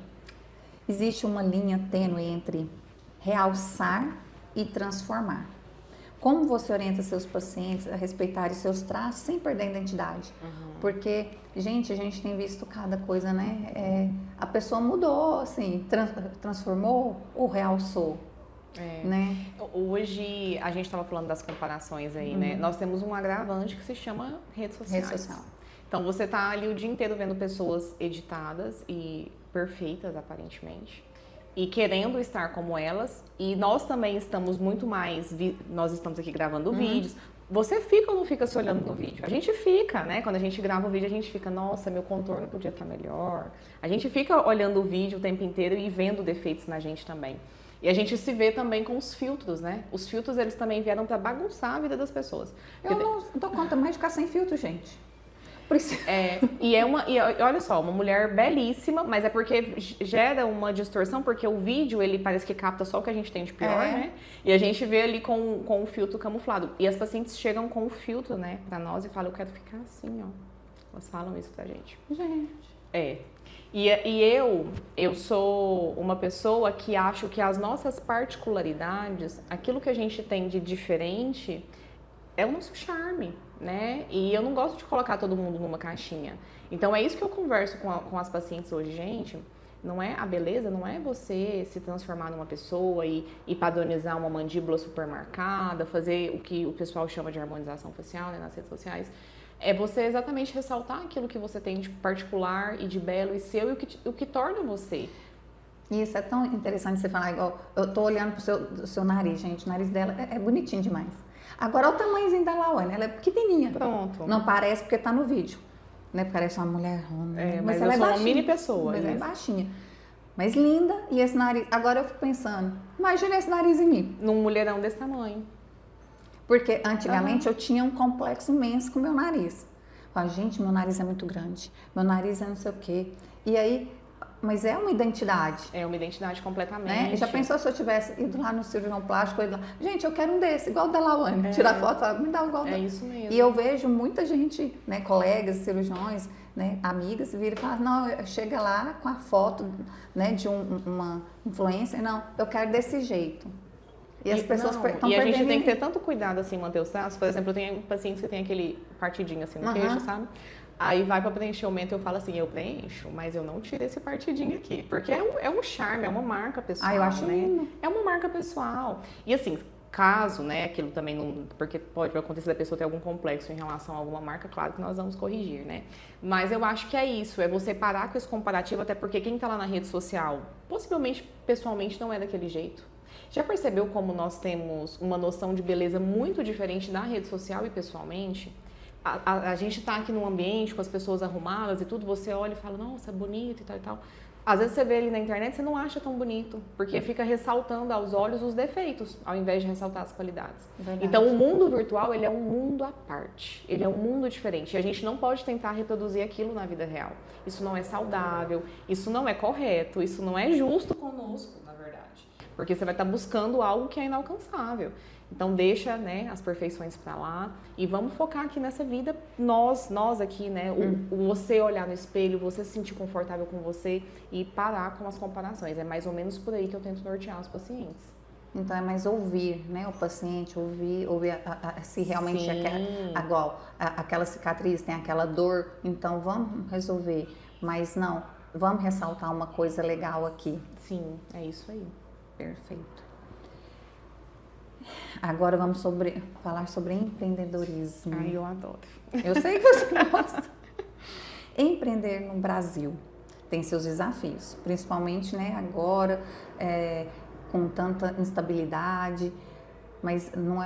Existe uma linha tênue entre realçar e transformar. Como você orienta seus pacientes a respeitarem seus traços sem perder a identidade? Porque, gente, a gente tem visto cada coisa, né? A pessoa mudou, assim, transformou ou realçou, né? Hoje, a gente estava falando das comparações aí, né? Nós temos um agravante que se chama redes sociais. Rede social. Então, você está ali o dia inteiro vendo pessoas editadas e perfeitas, aparentemente. E querendo estar como elas, e nós também estamos muito mais, nós estamos aqui gravando vídeos, você fica ou não fica se olhando no vídeo? A gente fica, né? Quando a gente grava o vídeo, a gente fica, nossa, meu contorno podia estar melhor. A gente fica olhando o vídeo o tempo inteiro e vendo defeitos na gente também. E a gente se vê também com os filtros, né? Os filtros, eles também vieram para bagunçar a vida das pessoas. Eu não dou conta mais de ficar sem filtro, gente. E olha só, uma mulher belíssima, mas é porque gera uma distorção, porque o vídeo, ele parece que capta só o que a gente tem de pior, né? E a gente vê ali com o filtro camuflado. E as pacientes chegam com o filtro, né, pra nós e falam, eu quero ficar assim, ó. Elas falam isso pra gente. E eu sou uma pessoa que acho que as nossas particularidades, aquilo que a gente tem de diferente, é o nosso charme, né? E eu não gosto de colocar todo mundo numa caixinha. Então é isso que eu converso com as pacientes hoje, gente. Não é a beleza, não é você se transformar numa pessoa e padronizar uma mandíbula super marcada, fazer o que o pessoal chama de harmonização facial, né, nas redes sociais. É você exatamente ressaltar aquilo que você tem de particular e de belo e seu e o que torna você. Isso é tão interessante você falar, igual, eu tô olhando pro seu nariz, gente, o nariz dela é bonitinho demais. Agora, olha o tamanhozinho da Lawane, ela é pequenininha. Pronto. Não parece porque tá no vídeo, né? Parece uma mulher, né? Mas ela eu é sou baixinha, uma mini pessoa. mas ela é baixinha. Mas linda, e esse nariz, agora eu fico pensando, imagina esse nariz em mim. Num mulherão desse tamanho. Porque antigamente eu tinha um complexo imenso com o meu nariz. Falei, gente, meu nariz é muito grande, meu nariz é não sei o quê. E aí, mas é uma identidade. É uma identidade completamente. Né? Já pensou se eu tivesse ido lá no cirurgião plástico, ido lá, gente, eu quero um desse, igual o da Lawane, tirar foto, falar, me dá um igual da... isso mesmo. E eu vejo muita gente, né, colegas, cirurgiões, né, amigas, viram e falam, não, chega lá com a foto, né, de uma influencer, não, eu quero desse jeito. E as pessoas estão perdendo. E a gente tem que ter tanto cuidado, assim, manter os traços. Por exemplo, eu tenho pacientes que tem aquele partidinho, assim, no queixo, sabe? Aí vai para preenchimento, eu falo assim, eu preencho, mas eu não tiro esse partidinho aqui. Porque é um charme, é uma marca pessoal, eu acho lindo. É uma marca pessoal. E assim, caso, né, aquilo também não... Porque pode acontecer da pessoa ter algum complexo em relação a alguma marca, claro que nós vamos corrigir, né? Mas eu acho que é isso, é você parar com esse comparativo, até porque quem tá lá na rede social, possivelmente, pessoalmente, não é daquele jeito. Já percebeu como nós temos uma noção de beleza muito diferente na rede social e pessoalmente? A gente tá aqui num ambiente com as pessoas arrumadas e tudo, você olha e fala, nossa, bonito e tal e tal. Às vezes você vê ele na internet e você não acha tão bonito, porque fica ressaltando aos olhos os defeitos, ao invés de ressaltar as qualidades. Verdade. Então, o mundo virtual, ele é um mundo à parte, ele é um mundo diferente. E a gente não pode tentar reproduzir aquilo na vida real. Isso não é saudável, isso não é correto, isso não é justo conosco, na verdade. Porque você vai estar buscando algo que é inalcançável. Então deixa, né, as perfeições para lá e vamos focar aqui nessa vida, nós aqui, né, você olhar no espelho, você se sentir confortável com você e parar com as comparações. É mais ou menos por aí que eu tento nortear os pacientes. Então é mais ouvir, né, o paciente, ouvir se realmente aquela cicatriz tem aquela dor, então vamos resolver, mas não, vamos ressaltar uma coisa legal aqui. Sim, é isso aí. Perfeito. Agora vamos falar sobre empreendedorismo. Ai, eu adoro. Eu sei que você gosta. Empreender no Brasil tem seus desafios, principalmente, né, agora, com tanta instabilidade, mas não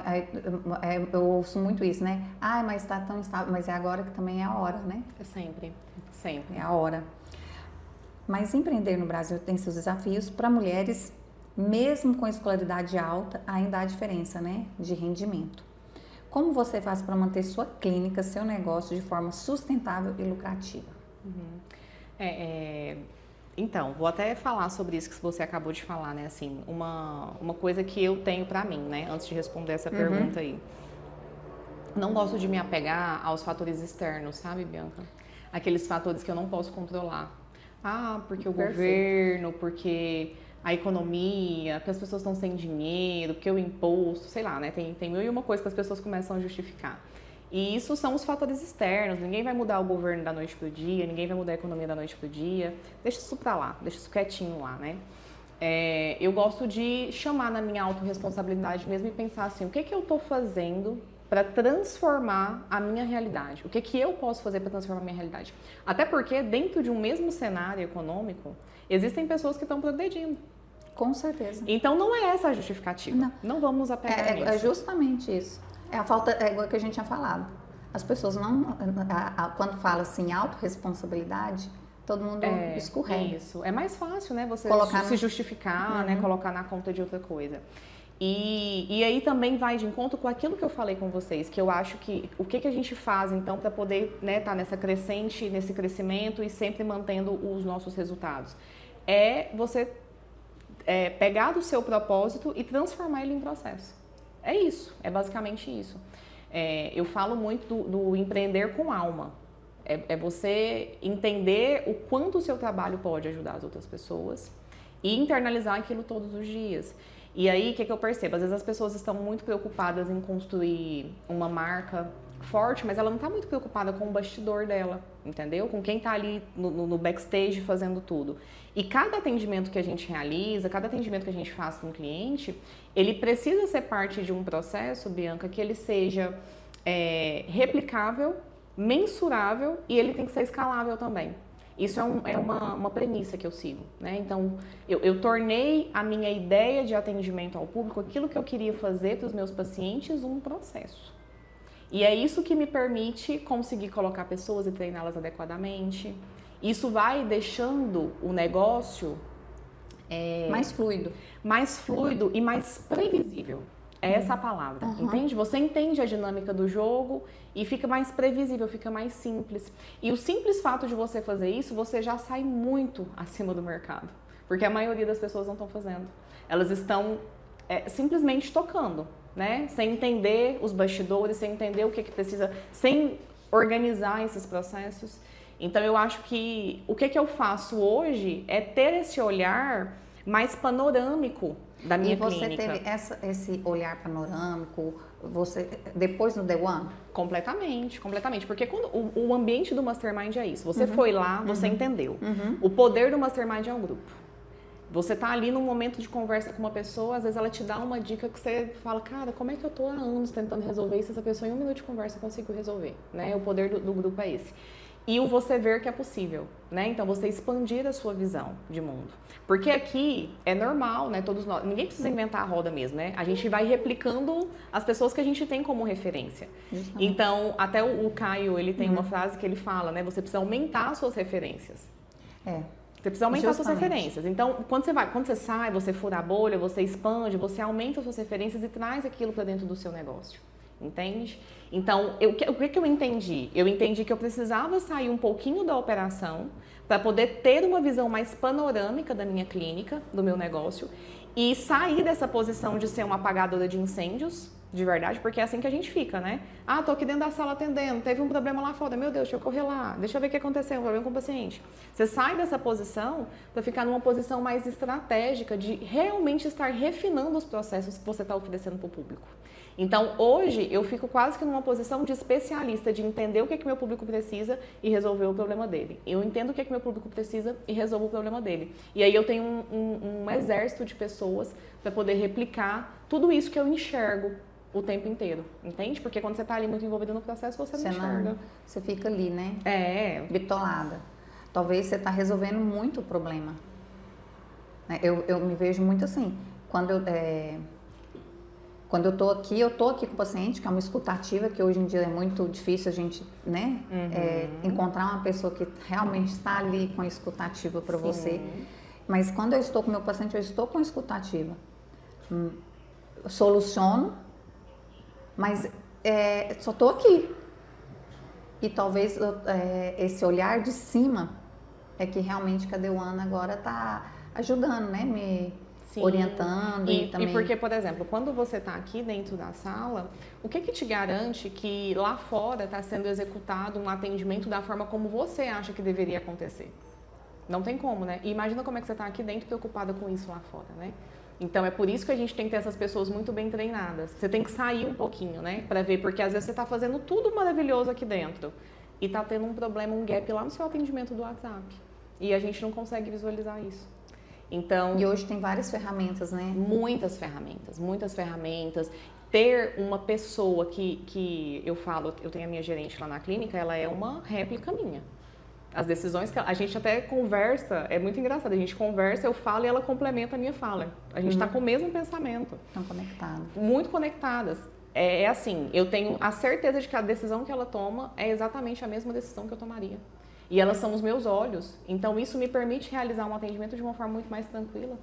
eu ouço muito isso, né? Ah, mas está tão instável, mas é agora que também é a hora, né? É sempre, sempre. É a hora. Mas empreender no Brasil tem seus desafios para mulheres. Mesmo com escolaridade alta, ainda há diferença, né, de rendimento. Como você faz para manter sua clínica, seu negócio de forma sustentável e lucrativa? Então, vou até falar sobre isso que você acabou de falar, né, assim, uma coisa que eu tenho para mim, né, antes de responder essa pergunta aí. Não gosto de me apegar aos fatores externos, sabe, Bianca? Aqueles fatores que eu não posso controlar. Ah, porque o governo, porque... a economia, porque as pessoas estão sem dinheiro, porque o imposto, sei lá, né? Tem mil e uma coisa que as pessoas começam a justificar. E isso são os fatores externos, ninguém vai mudar o governo da noite pro dia, ninguém vai mudar a economia da noite pro dia. Deixa isso pra lá, deixa isso quietinho lá, né? Eu gosto de chamar na minha autorresponsabilidade mesmo e pensar assim, o que eu tô fazendo para transformar a minha realidade? O que eu posso fazer para transformar a minha realidade? Até porque dentro de um mesmo cenário econômico, existem pessoas que estão progredindo. Com certeza. Então não é essa a justificativa. Não vamos nos apegar nisso. É justamente isso. É a falta, é igual que a gente tinha falado. As pessoas não, quando fala assim autorresponsabilidade, todo mundo escorrega. Isso. É mais fácil, né? Você se justificar, né? Colocar na conta de outra coisa. E aí também vai de encontro com aquilo que eu falei com vocês, que eu acho que o que a gente faz então para poder, né, tá nessa crescente, nesse crescimento e sempre mantendo os nossos resultados. É você pegar do seu propósito e transformar ele em processo. É isso, é basicamente isso. Eu falo muito do empreender com alma. É você entender o quanto o seu trabalho pode ajudar as outras pessoas e internalizar aquilo todos os dias. E aí, o que eu percebo? Às vezes as pessoas estão muito preocupadas em construir uma marca forte, mas ela não está muito preocupada com o bastidor dela. entendeu? Com quem está ali no backstage fazendo tudo. E cada atendimento que a gente realiza, cada atendimento que a gente faz com o cliente, ele precisa ser parte de um processo, Bianca, que ele seja replicável, mensurável e ele tem que ser escalável também. Isso é uma premissa que eu sigo, né? Então, eu tornei a minha ideia de atendimento ao público, aquilo que eu queria fazer para os meus pacientes, um processo. E é isso que me permite conseguir colocar pessoas e treiná-las adequadamente. Isso vai deixando o negócio mais fluido e mais previsível. É essa a palavra, entende? Você entende a dinâmica do jogo e fica mais previsível, fica mais simples. E o simples fato de você fazer isso, você já sai muito acima do mercado. Porque a maioria das pessoas não estão fazendo. Elas estão simplesmente tocando, né? Sem entender os bastidores, sem entender o que precisa, sem organizar esses processos. Então eu acho que o que eu faço hoje é ter esse olhar mais panorâmico da minha clínica. E você teve esse olhar panorâmico, depois no The One? Completamente. Porque quando o ambiente do Mastermind é isso. Você foi lá, você entendeu. O poder do Mastermind é um grupo. Você tá ali num momento de conversa com uma pessoa, às vezes ela te dá uma dica que você fala, cara, como é que eu tô há anos tentando resolver isso? Essa pessoa em 1 minuto de conversa conseguiu resolver, né? O poder do grupo é esse. E o você ver que é possível, né? Então, você expandir a sua visão de mundo. Porque aqui é normal, né? Todos nós, ninguém precisa inventar a roda mesmo, né? A gente vai replicando as pessoas que a gente tem como referência. Então, até o Caio, ele tem uma frase que ele fala, né? Você precisa aumentar as suas referências. Você precisa aumentar suas referências. Então, quando você sai, você fura a bolha, você expande, você aumenta suas referências e traz aquilo para dentro do seu negócio. Entende? Então, o que eu entendi? Eu entendi que eu precisava sair um pouquinho da operação para poder ter uma visão mais panorâmica da minha clínica, do meu negócio, e sair dessa posição de ser uma apagadora de incêndios, de verdade, porque é assim que a gente fica, né? Ah, tô aqui dentro da sala atendendo, teve um problema lá fora, meu Deus, deixa eu correr lá, deixa eu ver o que aconteceu, um problema com o paciente. Você sai dessa posição para ficar numa posição mais estratégica de realmente estar refinando os processos que você está oferecendo para o público. Então, hoje, eu fico quase que numa posição de especialista, de entender o que meu público precisa e resolver o problema dele. Eu entendo o que meu público precisa e resolvo o problema dele. E aí eu tenho um exército de pessoas para poder replicar tudo isso que eu enxergo o tempo inteiro, entende? Porque quando você está ali muito envolvido no processo, você não enxerga. Você fica ali, né? Bitolada. Talvez você está resolvendo muito o problema. Eu me vejo muito assim, quando eu tô aqui com o paciente, que é uma escutativa, que hoje em dia é muito difícil a gente, né, encontrar uma pessoa que realmente está ali com a escutativa para você. Mas quando eu estou com o meu paciente, eu estou com a escutativa. Soluciono, mas só estou aqui. E talvez esse olhar de cima é que realmente a The One agora está ajudando, né, me orientando e também... E porque, por exemplo, quando você está aqui dentro da sala, o que te garante que lá fora está sendo executado um atendimento da forma como você acha que deveria acontecer? Não tem como, né? E imagina como é que você está aqui dentro preocupada com isso lá fora, né? Então, é por isso que a gente tem que ter essas pessoas muito bem treinadas. Você tem que sair um pouquinho, né? Para ver, porque às vezes você está fazendo tudo maravilhoso aqui dentro e está tendo um problema, um gap lá no seu atendimento do WhatsApp. E a gente não consegue visualizar isso. Então, e hoje tem várias ferramentas, né? Muitas ferramentas. Ter uma pessoa que eu falo, eu tenho a minha gerente lá na clínica, ela é uma réplica minha. As decisões que a gente até conversa, é muito engraçado, a gente conversa, eu falo e ela complementa a minha fala. A gente está com o mesmo pensamento. Estão conectadas. Muito conectadas. É assim, eu tenho a certeza de que a decisão que ela toma é exatamente a mesma decisão que eu tomaria. E elas são os meus olhos, então isso me permite realizar um atendimento de uma forma muito mais tranquila.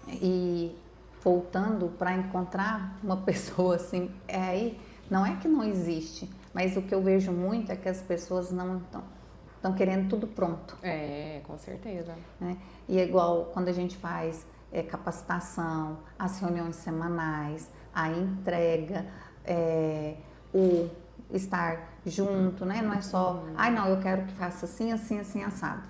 E voltando para encontrar uma pessoa assim, aí não é que não existe, mas o que eu vejo muito é que as pessoas não estão querendo tudo pronto. Com certeza. Né? E é igual quando a gente faz capacitação, as reuniões semanais, a entrega, o estar junto, né? Não é só, não, eu quero que faça assim, assim, assim, assado.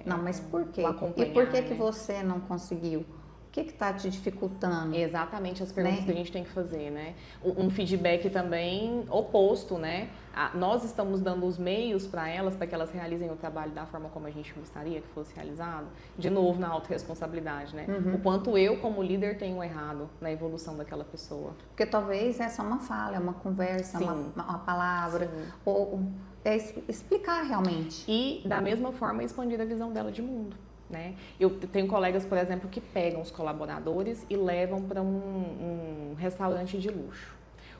Não, mas por quê? E por que que você não conseguiu que está te dificultando? Exatamente as perguntas, né? Que a gente tem que fazer, né? Um feedback também oposto, né? Nós estamos dando os meios para elas, para que elas realizem o trabalho da forma como a gente gostaria que fosse realizado. De novo, na autorresponsabilidade, né? O quanto eu, como líder, tenho errado na evolução daquela pessoa. Porque talvez é só uma fala, é uma conversa, uma palavra, ou explicar realmente. E, da mesma forma, expandir a visão dela de mundo. Né? Eu tenho colegas, por exemplo, que pegam os colaboradores e levam para um restaurante de luxo.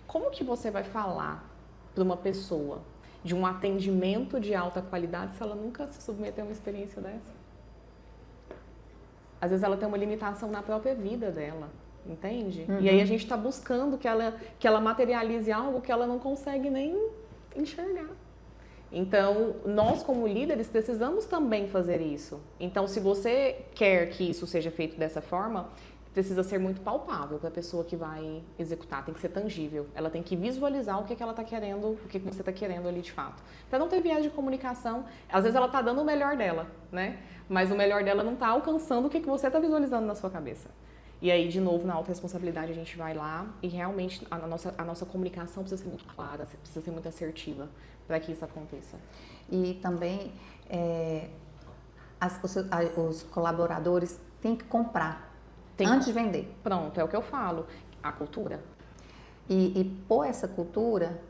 Como que você vai falar para uma pessoa de um atendimento de alta qualidade se ela nunca se submeteu a uma experiência dessa? Às vezes ela tem uma limitação na própria vida dela, entende? E aí a gente está buscando que ela materialize algo que ela não consegue nem enxergar. Então, nós como líderes precisamos também fazer isso. Então, se você quer que isso seja feito dessa forma, precisa ser muito palpável para a pessoa que vai executar, tem que ser tangível. Ela tem que visualizar o que ela está querendo, o que você está querendo ali de fato. Para não ter viés de comunicação, às vezes ela está dando o melhor dela, né? Mas o melhor dela não está alcançando o que você está visualizando na sua cabeça. E aí, de novo, na autorresponsabilidade, a gente vai lá e realmente a nossa comunicação precisa ser muito clara, precisa ser muito assertiva para que isso aconteça. E também os colaboradores têm que comprar antes de vender. Pronto, é o que eu falo, a cultura. E pôr essa cultura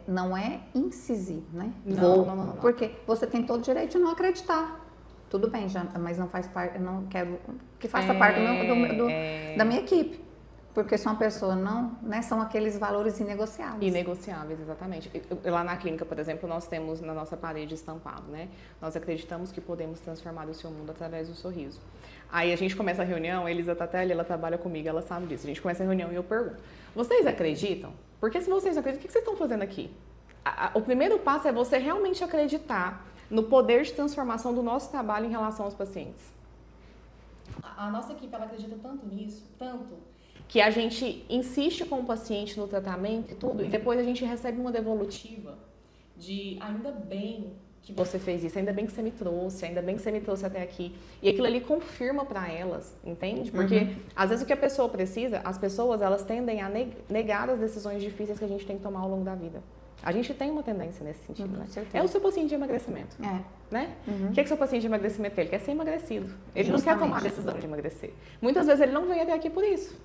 não é incisivo, né? Não. Porque você tem todo o direito de não acreditar. Tudo bem, mas não faz parte, eu não quero que faça parte da minha equipe. Porque se uma pessoa não, né, são aqueles valores inegociáveis. Inegociáveis, exatamente. Lá na clínica, por exemplo, nós temos na nossa parede estampado, né? Nós acreditamos que podemos transformar o seu mundo através do sorriso. Aí a gente começa a reunião, a Elisa Tatelli, ela trabalha comigo, ela sabe disso. A gente começa a reunião e eu pergunto, vocês acreditam? Porque se vocês acreditam, o que vocês estão fazendo aqui? O primeiro passo é você realmente acreditar no poder de transformação do nosso trabalho em relação aos pacientes. A nossa equipe, ela acredita tanto nisso, tanto, que a gente insiste com o paciente no tratamento e tudo, e depois a gente recebe uma devolutiva de ainda bem que você fez isso, ainda bem que você me trouxe, ainda bem que você me trouxe até aqui. E aquilo ali confirma para elas, entende? Porque às vezes o que a pessoa precisa, as pessoas elas tendem a negar as decisões difíceis que a gente tem que tomar ao longo da vida. A gente tem uma tendência nesse sentido, né? É o seu paciente de emagrecimento, né? O que é que o seu paciente de emagrecimento quer? Ele quer ser emagrecido. Ele não quer tomar a decisão de emagrecer. Muitas vezes ele não vem até aqui por isso.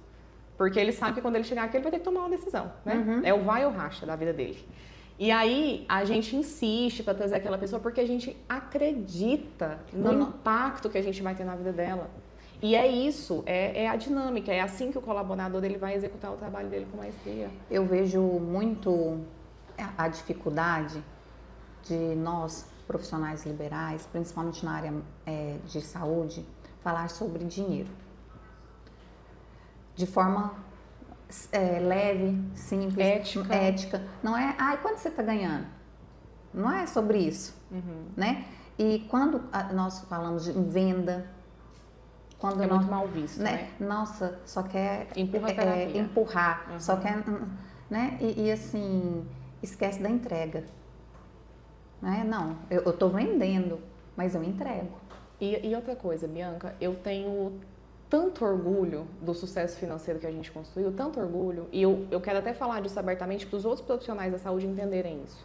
Porque ele sabe que quando ele chegar aqui, ele vai ter que tomar uma decisão, né? É o vai ou racha da vida dele. E aí, a gente insiste para trazer aquela pessoa porque a gente acredita no impacto que a gente vai ter na vida dela. E é isso, é a dinâmica, é assim que o colaborador ele vai executar o trabalho dele com maestria. Eu vejo muito a dificuldade de nós, profissionais liberais, principalmente na área de saúde, falar sobre dinheiro. De forma leve, simples, ética. Não é, quanto você está ganhando? Não é sobre isso, né? E quando nós falamos de venda, quando muito mal visto, né? Nossa, só quer empurrar, só quer, né? E assim, esquece da entrega, né? Não, eu estou vendendo, mas eu entrego. E outra coisa, Bianca, eu tenho tanto orgulho do sucesso financeiro que a gente construiu, tanto orgulho, e eu quero até falar disso abertamente para os outros profissionais da saúde entenderem isso.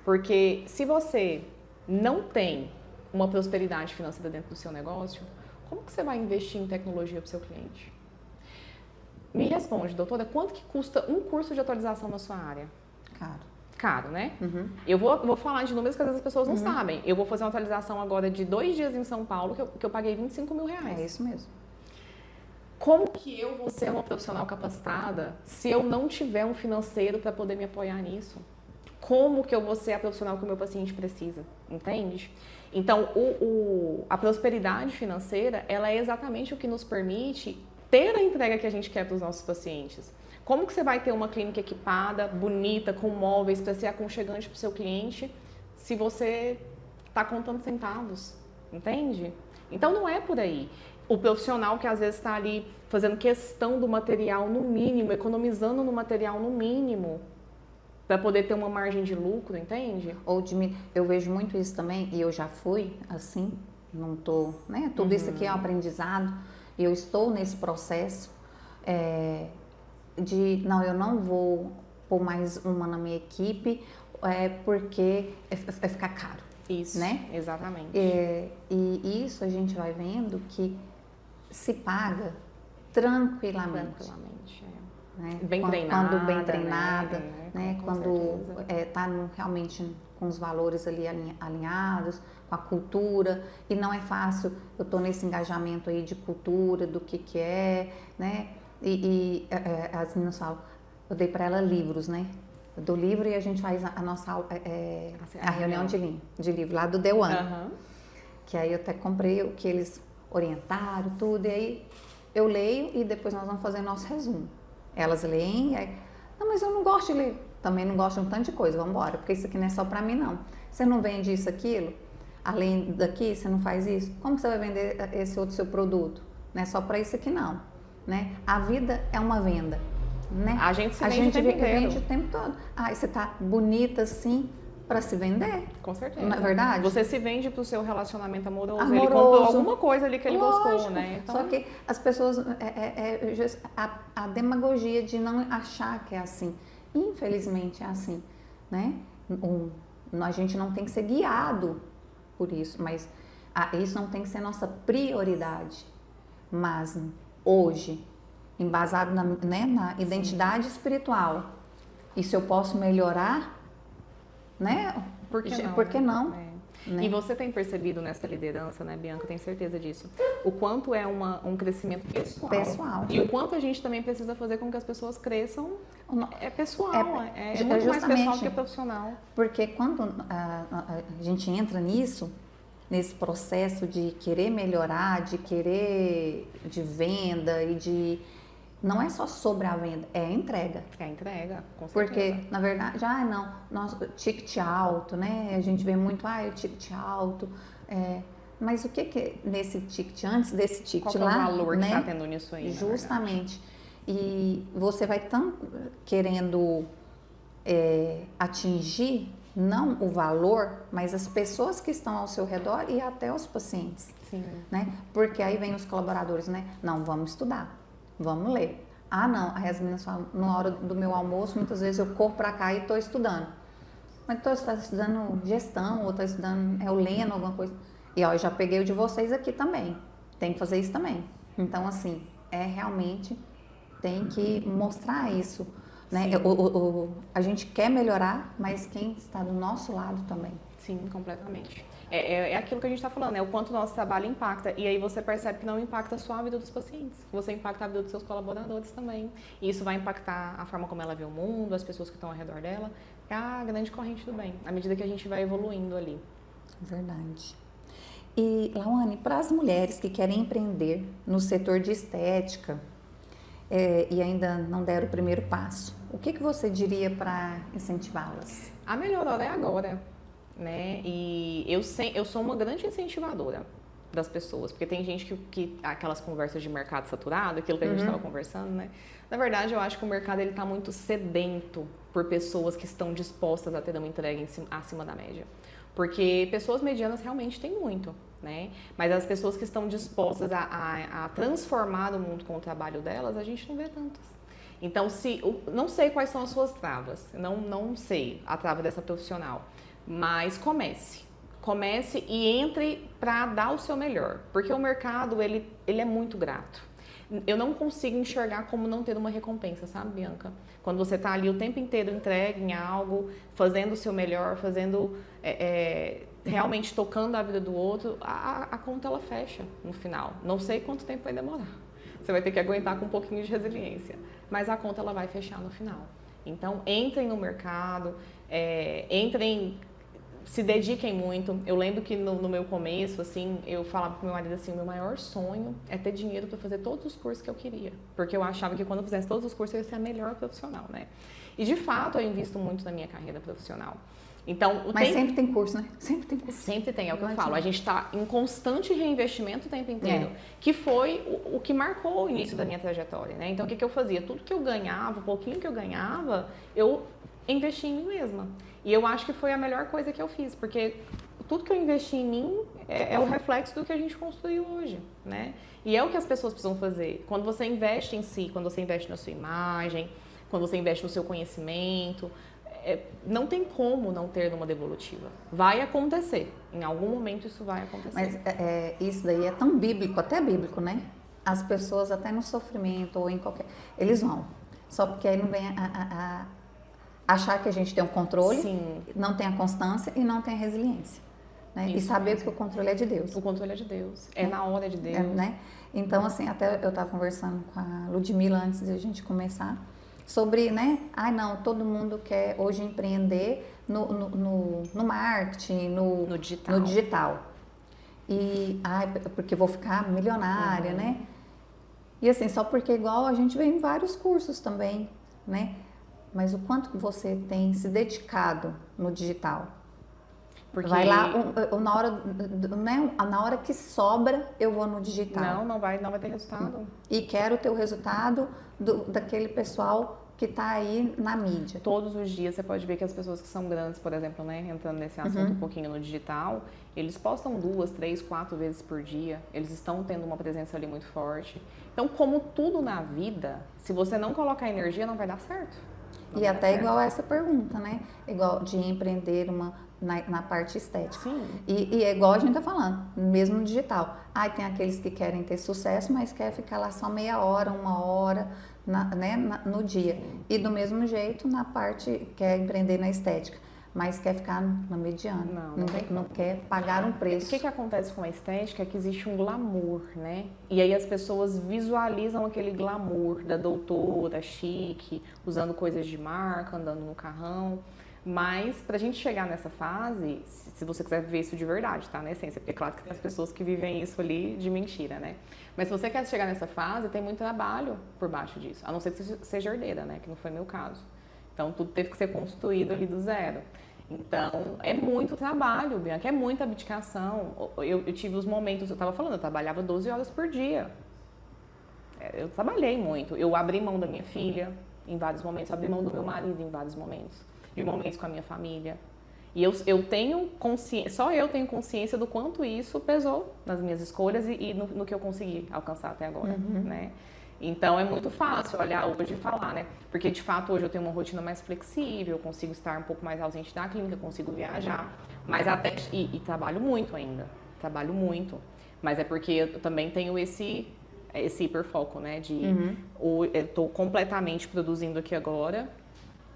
Porque se você não tem uma prosperidade financeira dentro do seu negócio, como que você vai investir em tecnologia para o seu cliente? Me responde, doutora, quanto que custa um curso de atualização na sua área? Caro, né? Eu vou falar de números que às vezes as pessoas não sabem. Eu vou fazer uma atualização agora de 2 dias em São Paulo que eu paguei R$25 mil. É isso mesmo. Como que eu vou ser uma profissional capacitada se eu não tiver um financeiro para poder me apoiar nisso? Como que eu vou ser a profissional que o meu paciente precisa? Entende? Então, a prosperidade financeira, ela é exatamente o que nos permite ter a entrega que a gente quer para os nossos pacientes. Como que você vai ter uma clínica equipada, bonita, com móveis, para ser aconchegante para o seu cliente, se você está contando centavos? Entende? Então, não é por aí. O profissional que às vezes está ali fazendo questão do material no mínimo, economizando no material no mínimo, para poder ter uma margem de lucro, entende? Eu vejo muito isso também, e eu já fui assim, não tô, né? Tudo isso aqui é um aprendizado, eu estou nesse processo não, eu não vou pôr mais uma na minha equipe, porque vai ficar caro. Isso, né? Exatamente. E isso a gente vai vendo que se paga tranquilamente. Né? Bem treinada. Quando bem treinada, né? Quando está realmente com os valores ali alinhados, com a cultura, e não é fácil, eu estou nesse engajamento aí de cultura, do que é, né? As meninas falam, eu dei para ela livros, né? Eu dou livro e a gente faz a nossa aula, a reunião de livro lá do The One. Uhum. Que aí eu até comprei o que eles orientaram, tudo, e aí eu leio e depois nós vamos fazer nosso resumo. Elas leem, aí, não, mas eu não gosto de ler. Também não gosto de um tanto de coisa, vamos embora, porque isso aqui não é só pra mim, não. Você não vende isso, aquilo, além daqui, você não faz isso, como você vai vender esse outro seu produto? Não é só pra isso aqui, não. Né? A vida é uma venda. Né? A gente se vende vende o tempo todo. Ah, você tá bonita assim para se vender. Com certeza. Não é verdade? Você se vende pro seu relacionamento amoroso. Ele comprou alguma coisa ali que ele gostou, né? Então... Só que as pessoas... a demagogia de não achar que é assim. Infelizmente é assim, né? A gente não tem que ser guiado por isso, mas isso não tem que ser nossa prioridade. Mas hoje, embasado na identidade espiritual, e se eu posso melhorar, né? Por que não? Né? E você tem percebido nessa liderança, né, Bianca? Tenho certeza disso. O quanto é um crescimento pessoal. E o quanto a gente também precisa fazer com que as pessoas cresçam. É pessoal, é muito mais pessoal que profissional. Porque quando a gente entra nesse processo de querer melhorar, de venda e de... Não é só sobre a venda, é a entrega. É a entrega, com certeza. Porque, na verdade, ticket alto, né? A gente vê muito, o ticket alto. Mas o que nesse ticket, antes desse ticket lá... Qual é o valor que está tendo nisso aí, justamente. E você vai tão querendo atingir, não o valor, mas as pessoas que estão ao seu redor e até os pacientes. Sim. Né? Porque aí vem os colaboradores, né? Não, vamos estudar. Vamos ler. Não, aí as meninas falam, na hora do meu almoço, muitas vezes eu corro pra cá e estou estudando. Mas estou estudando gestão, ou estou estudando, eu lendo alguma coisa. E ó, eu já peguei o de vocês aqui também. Tem que fazer isso também. Então, assim, realmente tem que mostrar isso. Né? A gente quer melhorar, mas quem está do nosso lado também. Sim, completamente. É aquilo que a gente está falando, o quanto o nosso trabalho impacta. E aí você percebe que não impacta só a vida dos pacientes, você impacta a vida dos seus colaboradores também. E isso vai impactar a forma como ela vê o mundo, as pessoas que estão ao redor dela. É a grande corrente do bem, à medida que a gente vai evoluindo ali. Verdade. E, Lauane, para as mulheres que querem empreender no setor de estética e ainda não deram o primeiro passo, o que você diria para incentivá-las? A melhor hora é agora. Né? E eu sou uma grande incentivadora das pessoas, porque tem gente que aquelas conversas de mercado saturado, aquilo que a gente estava conversando, né? Na verdade, eu acho que o mercado está muito sedento por pessoas que estão dispostas a ter uma entrega acima da média. Porque pessoas medianas realmente têm muito, né? Mas as pessoas que estão dispostas a transformar o mundo com o trabalho delas, a gente não vê tantas. Então, não sei quais são as suas travas, não sei a trava dessa profissional. Mas comece e entre para dar o seu melhor, porque o mercado ele é muito grato. Eu não consigo enxergar como não ter uma recompensa, sabe, Bianca? Quando você está ali o tempo inteiro entregue em algo, fazendo o seu melhor, realmente tocando a vida do outro, a conta ela fecha no final. Não sei quanto tempo vai demorar. Você vai ter que aguentar com um pouquinho de resiliência, mas a conta ela vai fechar no final. Então, entrem no mercado, se dediquem muito. Eu lembro que no meu começo, assim, eu falava pro meu marido assim, o meu maior sonho é ter dinheiro para fazer todos os cursos que eu queria. Porque eu achava que quando eu fizesse todos os cursos, eu ia ser a melhor profissional, né? E, de fato, eu invisto muito na minha carreira profissional. Então, Mas sempre tem curso, né? Sempre tem curso. Sempre tem, é o que eu falo. A gente está em constante reinvestimento o tempo inteiro, que foi o que marcou o início da minha trajetória, né? Então, o que eu fazia? Tudo que eu ganhava, o pouquinho que eu ganhava, eu investia em mim mesma. E eu acho que foi a melhor coisa que eu fiz, porque Tudo que eu investi em mim é o reflexo do que a gente construiu hoje, né? E é o que as pessoas precisam fazer. Quando você investe em si, quando você investe na sua imagem, quando você investe no seu conhecimento, não tem como não ter numa devolutiva. Vai acontecer. Em algum momento isso vai acontecer. Mas isso daí é tão bíblico, até bíblico, né? As pessoas até no sofrimento ou em qualquer... Eles vão. Só porque aí não vem a achar que a gente tem um controle, Sim. não tem a constância e não tem a resiliência. Né? E saber que o controle é de Deus. O controle é de Deus. É na hora de Deus. Né? Então, assim, até eu estava conversando com a Ludmila antes de a gente começar, sobre, né? Ai, não, todo mundo quer hoje empreender no marketing, no digital. E, porque vou ficar milionária, né? E assim, só porque igual a gente vê em vários cursos também, né? Mas o quanto que você tem se dedicado no digital? Porque... Vai lá, na hora que sobra, eu vou no digital. Não vai ter resultado. E quero ter o resultado daquele pessoal que está aí na mídia. Todos os dias você pode ver que as pessoas que são grandes, por exemplo, né, entrando nesse assunto um pouquinho no digital, eles postam 2, 3, 4 vezes por dia, eles estão tendo uma presença ali muito forte. Então, como tudo na vida, se você não colocar energia, não vai dar certo. E até igual essa pergunta, né? Igual de empreender na parte estética. Sim. E é igual a gente tá falando, mesmo no digital. Tem aqueles que querem ter sucesso, mas quer ficar lá só meia hora, 1 hora, no dia. E do mesmo jeito na parte, quer empreender na estética, mas quer ficar na mediana. Não quer pagar um preço. O que acontece com a estética é que existe um glamour, né? E aí as pessoas visualizam aquele glamour da doutora chique, usando coisas de marca, andando no carrão. Mas pra gente chegar nessa fase, se você quiser viver isso de verdade, tá? Na essência, porque é claro que tem as pessoas que vivem isso ali de mentira, né? Mas se você quer chegar nessa fase, tem muito trabalho por baixo disso. A não ser que você seja herdeira, né? Que não foi meu caso. Então tudo teve que ser construído ali do zero. Então é muito trabalho, Bianca, é muita abdicação. Eu tive os momentos, eu tava falando, eu trabalhava 12 horas por dia. Eu trabalhei muito. Eu abri mão da minha filha em vários momentos, abri mão do meu marido em vários momentos. E momentos com a minha família. E eu tenho consciência, só eu tenho consciência do quanto isso pesou nas minhas escolhas e no que eu consegui alcançar até agora, né? Então é muito fácil olhar hoje e falar, né? Porque de fato hoje eu tenho uma rotina mais flexível, eu consigo estar um pouco mais ausente da clínica, consigo viajar, mas até e trabalho muito ainda, trabalho muito. Mas é porque eu também tenho esse hiperfoco, né? Eu estou completamente produzindo aqui agora.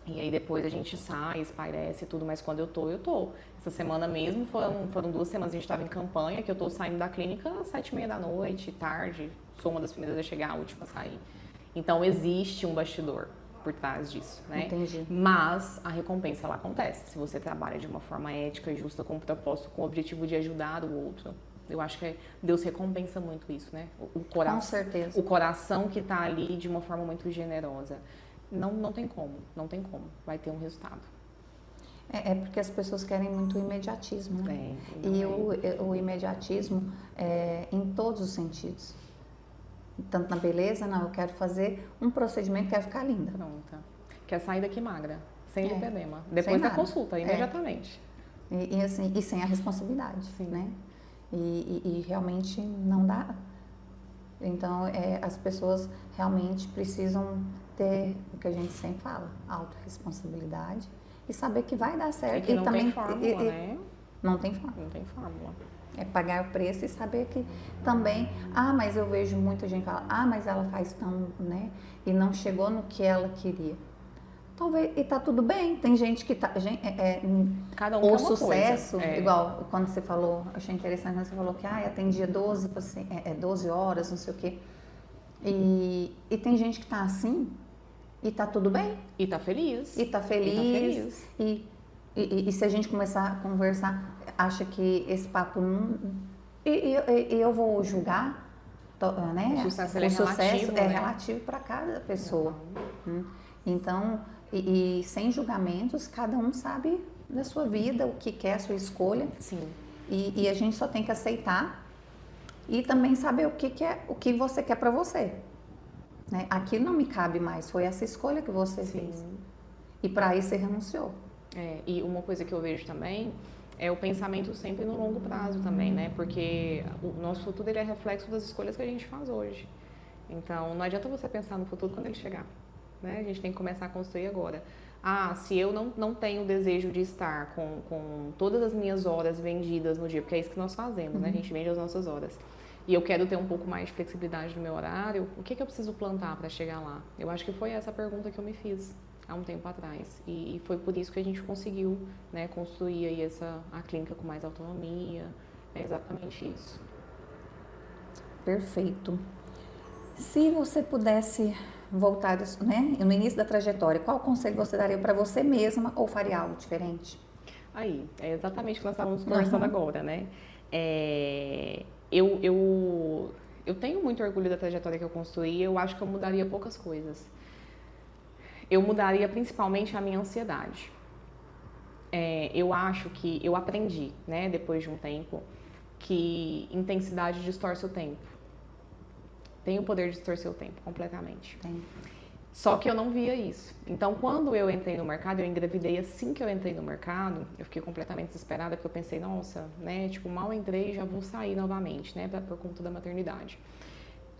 E aí depois a gente sai, espairece e tudo, mas quando eu tô. Essa semana mesmo, foram 2 semanas, a gente estava em campanha, que eu tô saindo da clínica às 7h30 da noite, tarde, sou uma das primeiras a chegar, a última a sair. Então existe um bastidor por trás disso, né? Entendi. Mas a recompensa, ela acontece, se você trabalha de uma forma ética e justa, com o propósito, com o objetivo de ajudar o outro. Eu acho que Deus recompensa muito isso, né? Com certeza. O coração que tá ali de uma forma muito generosa. Não tem como, vai ter um resultado. É porque as pessoas querem muito o imediatismo, né? E o imediatismo em todos os sentidos. Tanto na beleza, não, eu quero fazer um procedimento, quero ficar linda. Pronta. Quer sair daqui magra, sem lipedema. Depois da consulta, imediatamente. E sem a responsabilidade, né? E realmente não dá. Então, as pessoas realmente precisam ter o que a gente sempre fala, autorresponsabilidade e saber que vai dar certo. E não também tem fórmula, né? Não tem fórmula. Não tem fórmula. É pagar o preço e saber que também, mas eu vejo muita gente falar, mas ela faz tão, né? E não chegou no que ela queria. Talvez, e tá tudo bem, tem gente que tá, cada um o sucesso, coisa. Igual quando você falou, achei interessante quando você falou que atendia 12 horas, não sei o quê. E tem gente que tá assim e tá tudo bem. E tá feliz. E se a gente começar a conversar, acha que esse papo não... E eu vou julgar, né? O sucesso é relativo para cada pessoa. Então, e sem julgamentos, cada um sabe da sua vida, o que quer, a sua escolha. Sim. E a gente só tem que aceitar e também saber o que você quer para você. Né? Aquilo não me cabe mais, foi essa escolha que você fez. E para isso você renunciou. E uma coisa que eu vejo também é o pensamento sempre no longo prazo também, né? Porque o nosso futuro ele é reflexo das escolhas que a gente faz hoje. Então, não adianta você pensar no futuro quando ele chegar, né? A gente tem que começar a construir agora. Ah, se eu não tenho o desejo de estar com todas as minhas horas vendidas no dia, porque é isso que nós fazemos, né? A gente vende as nossas horas. E eu quero ter um pouco mais de flexibilidade no meu horário, o que eu preciso plantar para chegar lá? Eu acho que foi essa a pergunta que eu me fiz há um tempo atrás. E foi por isso que a gente conseguiu, né, construir aí a clínica com mais autonomia. É exatamente isso. Perfeito. Se você pudesse voltar, né, no início da trajetória, qual conselho você daria para você mesma ou faria algo diferente? Aí, é exatamente o que nós estávamos conversando agora, né? Eu tenho muito orgulho da trajetória que eu construí, eu acho que eu mudaria poucas coisas. Eu mudaria principalmente a minha ansiedade. Eu acho que eu aprendi, né, depois de um tempo, que intensidade distorce o tempo. Tem o poder de distorcer o tempo completamente. Tem. Só que eu não via isso. Então, quando eu entrei no mercado, eu engravidei assim que eu entrei no mercado, eu fiquei completamente desesperada, porque eu pensei, nossa, né, tipo, mal entrei e já vou sair novamente, né, por conta da maternidade.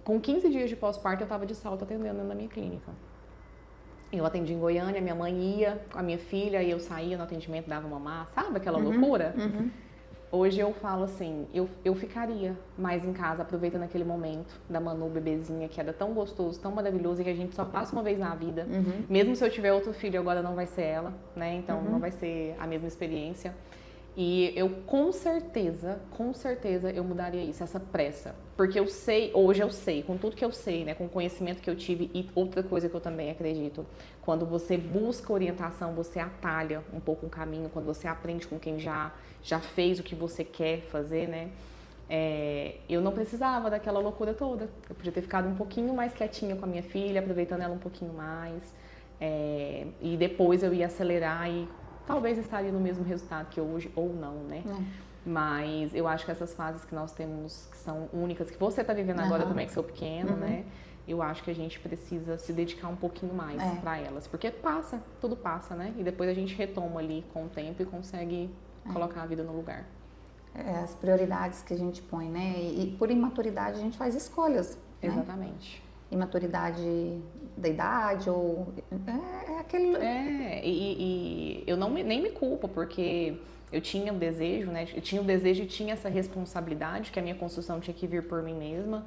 Com 15 dias de pós-parto, eu estava de salto atendendo na minha clínica. Eu atendi em Goiânia, minha mãe ia com a minha filha, e eu saía no atendimento, dava mamar, sabe aquela loucura? Hoje eu falo assim, eu ficaria mais em casa, aproveitando aquele momento da Manu, bebezinha, que era tão gostoso, tão maravilhoso, e que a gente só passa uma vez na vida. Mesmo se eu tiver outro filho, agora não vai ser ela, né? Então não vai ser a mesma experiência. E eu com certeza eu mudaria isso, essa pressa. Porque eu sei, hoje eu sei, com tudo que eu sei, né, com o conhecimento que eu tive, e outra coisa que eu também acredito, quando você busca orientação, você atalha um pouco o caminho, quando você aprende com quem já fez o que você quer fazer, né? Eu não precisava daquela loucura toda. Eu podia ter ficado um pouquinho mais quietinha com a minha filha, aproveitando ela um pouquinho mais. E depois eu ia acelerar e talvez estaria no mesmo resultado que hoje, ou não, né? Mas eu acho que essas fases que nós temos, que são únicas, que você está vivendo agora também, que sou pequeno, né? Eu acho que a gente precisa se dedicar um pouquinho mais para elas. Porque passa, tudo passa, né? E depois a gente retoma ali com o tempo e consegue colocar a vida no lugar. As prioridades que a gente põe, né? E por imaturidade a gente faz escolhas. Exatamente. Né? Imaturidade da idade ou aquele... E eu nem me culpo, porque eu tinha o desejo, né? Eu tinha o desejo e tinha essa responsabilidade, que a minha construção tinha que vir por mim mesma.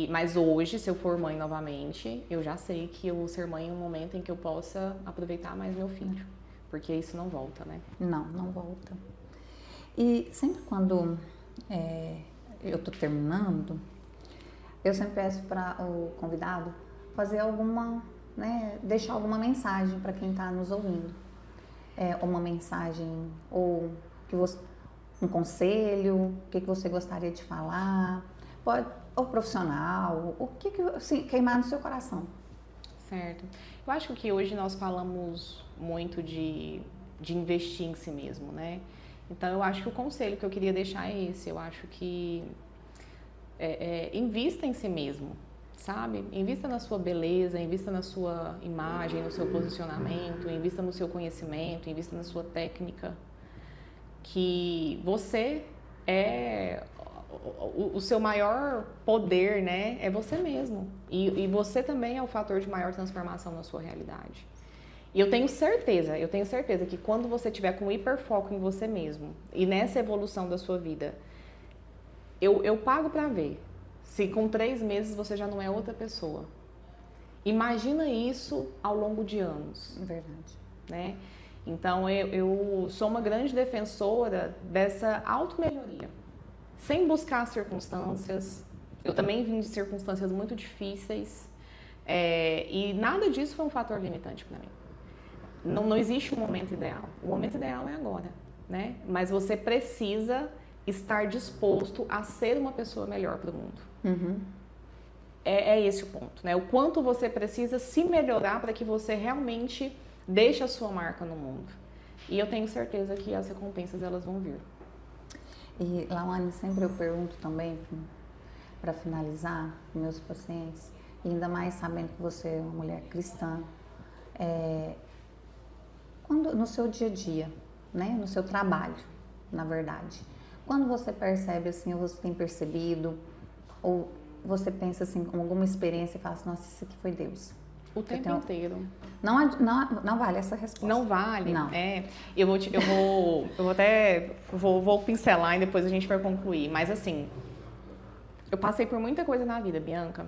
Mas hoje, se eu for mãe novamente, eu já sei que eu vou ser mãe em um momento em que eu possa aproveitar mais meu filho. Porque isso não volta, né? Não volta. E sempre quando eu tô terminando, eu sempre peço para o convidado fazer alguma, né, deixar alguma mensagem para quem está nos ouvindo. Uma mensagem ou um conselho, o que você gostaria de falar, pode, ou profissional, o que assim, queimar no seu coração. Certo. Eu acho que hoje nós falamos muito de investir em si mesmo, né? Então eu acho que o conselho que eu queria deixar é esse. Eu acho que invista em si mesmo, sabe? Invista na sua beleza, invista na sua imagem, no seu posicionamento, invista no seu conhecimento, invista na sua técnica. Que você o seu maior poder, né? É você mesmo. E você também é o fator de maior transformação na sua realidade. E eu tenho certeza que quando você tiver com hiperfoco em você mesmo e nessa evolução da sua vida, eu pago pra ver se com 3 meses você já não é outra pessoa. Imagina isso ao longo de anos. Verdade. Né? Então, eu sou uma grande defensora dessa auto-melhoria, sem buscar circunstâncias. Eu também vim de circunstâncias muito difíceis e nada disso foi um fator limitante para mim. Não existe um momento ideal. O momento ideal é agora, né? Mas você precisa estar disposto a ser uma pessoa melhor para o mundo. É esse o ponto, né? O quanto você precisa se melhorar para que você realmente deixe a sua marca no mundo. E eu tenho certeza que as recompensas elas vão vir. E, Lawane, sempre eu pergunto também, para finalizar, com meus pacientes, e ainda mais sabendo que você é uma mulher cristã, quando no seu dia a dia, né, no seu trabalho, na verdade. Quando você percebe assim, ou você tem percebido, ou você pensa assim, com alguma experiência e fala assim, nossa, isso aqui foi Deus. O tempo inteiro. Não vale essa resposta. Não vale? Não. Vou pincelar e depois a gente vai concluir. Mas assim, eu passei por muita coisa na vida, Bianca.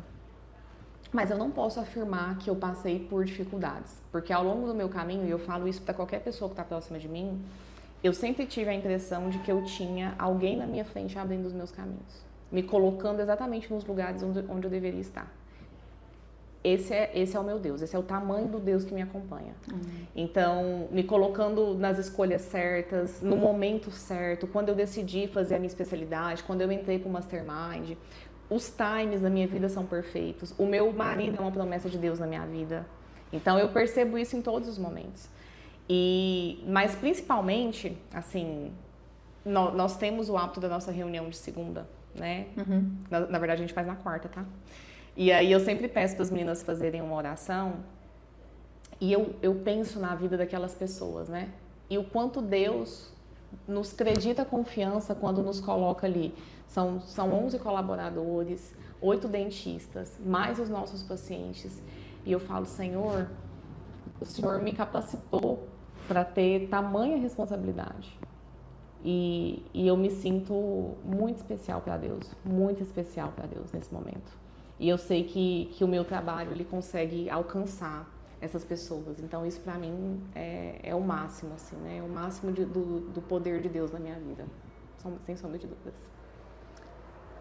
Mas eu não posso afirmar que eu passei por dificuldades. Porque ao longo do meu caminho, e eu falo isso para qualquer pessoa que está próxima de mim, eu sempre tive a impressão de que eu tinha alguém na minha frente abrindo os meus caminhos. Me colocando exatamente nos lugares onde eu deveria estar. Esse é o meu Deus, esse é o tamanho do Deus que me acompanha. Então, me colocando nas escolhas certas, no momento certo, quando eu decidi fazer a minha especialidade, quando eu entrei para o Mastermind, os times da minha vida são perfeitos, o meu marido é uma promessa de Deus na minha vida. Então, eu percebo isso em todos os momentos. Mas, principalmente, assim, nós temos o hábito da nossa reunião de segunda, né? Na verdade, a gente faz na quarta, tá? E aí eu sempre peço para as meninas fazerem uma oração e eu penso na vida daquelas pessoas, né? E o quanto Deus nos acredita confiança quando nos coloca ali. São 11 colaboradores, 8 dentistas, mais os nossos pacientes. E eu falo, Senhor, o Senhor me capacitou para ter tamanha responsabilidade. E eu me sinto muito especial para Deus nesse momento. E eu sei que o meu trabalho ele consegue alcançar essas pessoas. Então isso para mim é o máximo, assim, né? É o máximo do poder de Deus na minha vida, sem sombra de dúvidas.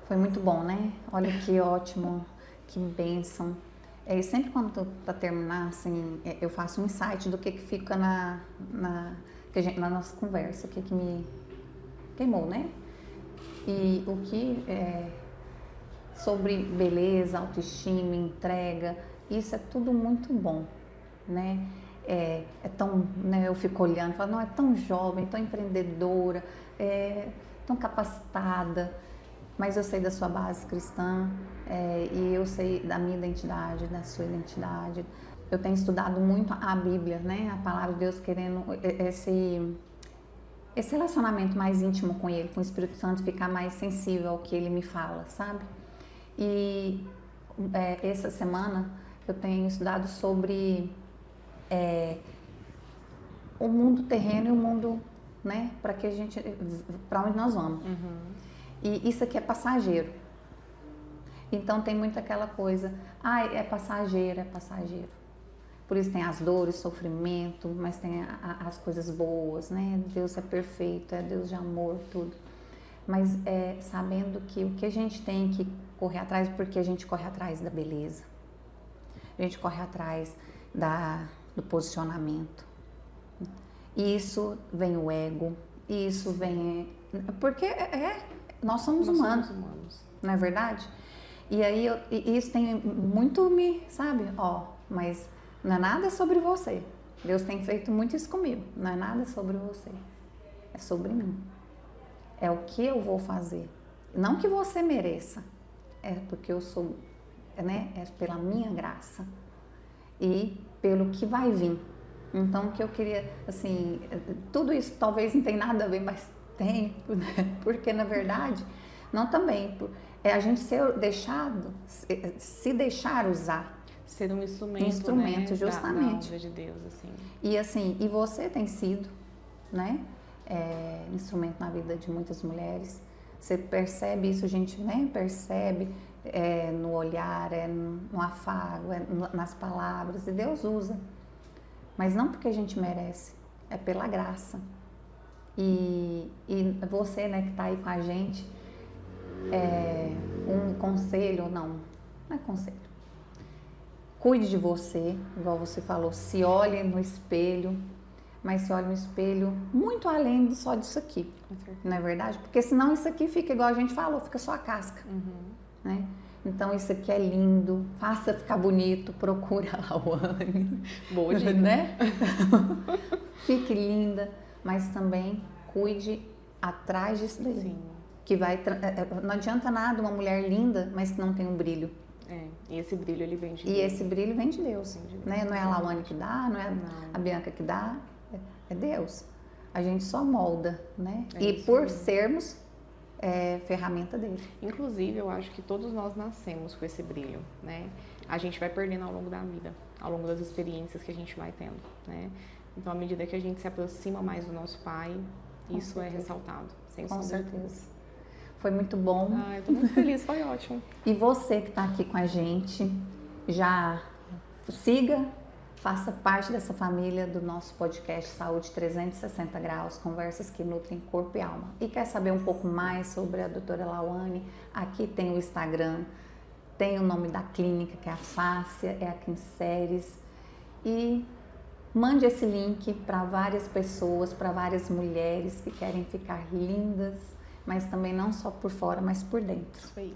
Foi muito bom, né? Olha que ótimo, que bênção. Sempre quando para terminar, assim, eu faço um insight do que fica na nossa conversa, o que me queimou, né? E o que sobre beleza, autoestima, entrega, isso é tudo muito bom, né? Né, eu fico olhando e falo, não, é tão jovem, tão empreendedora, tão capacitada, mas eu sei da sua base cristã, e eu sei da minha identidade, da sua identidade. Eu tenho estudado muito a Bíblia, né? A palavra de Deus, querendo esse relacionamento mais íntimo com Ele, com o Espírito Santo, ficar mais sensível ao que Ele me fala, sabe? E essa semana eu tenho estudado sobre o mundo terreno e o mundo, né, para onde nós vamos. E isso aqui é passageiro. Então tem muito aquela coisa, é passageiro. Por isso tem as dores, sofrimento, mas tem as coisas boas, né? Deus é perfeito, é Deus de amor, tudo. Mas sabendo que o que a gente tem que correr atrás, porque a gente corre atrás da beleza, a gente corre atrás do posicionamento. E isso vem o ego, isso vem... Porque nós somos humanos, não é verdade? E aí isso tem muito sabe? Mas não é nada sobre você. Deus tem feito muito isso comigo. Não é nada sobre você, é sobre mim. É o que eu vou fazer. Não que você mereça, é porque eu sou, né? É pela minha graça e pelo que vai vir. Então, o que eu queria, assim, tudo isso talvez não tenha nada a ver, mas tem, né? Porque na verdade, não também, a gente se deixar usar. Ser um instrumento, né? Justamente. Da obra de Deus, assim. E assim, e você tem sido, né? Instrumento na vida de muitas mulheres. Você percebe isso, a gente, né? Percebe no olhar, no afago, nas palavras, e Deus usa. Mas não porque a gente merece, é pela graça. E você, né, que está aí com a gente, um conselho, não é conselho. Cuide de você, igual você falou, se olhe no espelho, mas se olhe no espelho muito além só disso aqui, não é verdade? Porque senão isso aqui fica igual a gente falou, fica só a casca, né? Então isso aqui é lindo, faça ficar bonito, procure a Lawane. Boa dica, né? Fique linda, mas também cuide atrás disso daí. Sim. Que não adianta nada uma mulher linda, mas que não tem um brilho. E esse brilho ele vem de Deus. E esse brilho vem de Deus, né? Não é a Lawane que dá, não é a Bianca que dá, é Deus. A gente só molda, né? É E isso por mesmo. sermos ferramenta dele. Inclusive, eu acho que todos nós nascemos com esse brilho, né? A gente vai perdendo ao longo da vida, ao longo das experiências que a gente vai tendo, né? Então, à medida que a gente se aproxima mais do nosso pai, isso é ressaltado, sem Com sombra de dúvida. certeza. Foi muito bom. Ah, eu tô muito feliz, foi ótimo. E você que está aqui com a gente, já siga, faça parte dessa família do nosso podcast Saúde 360 Graus, conversas que nutrem corpo e alma. E quer saber um pouco mais sobre a doutora Lauane? Aqui tem o Instagram, tem o nome da clínica, que é a Fácia, é a Quinceres. E mande esse link para várias pessoas, para várias mulheres que querem ficar lindas, mas também não só por fora, mas por dentro. Isso aí.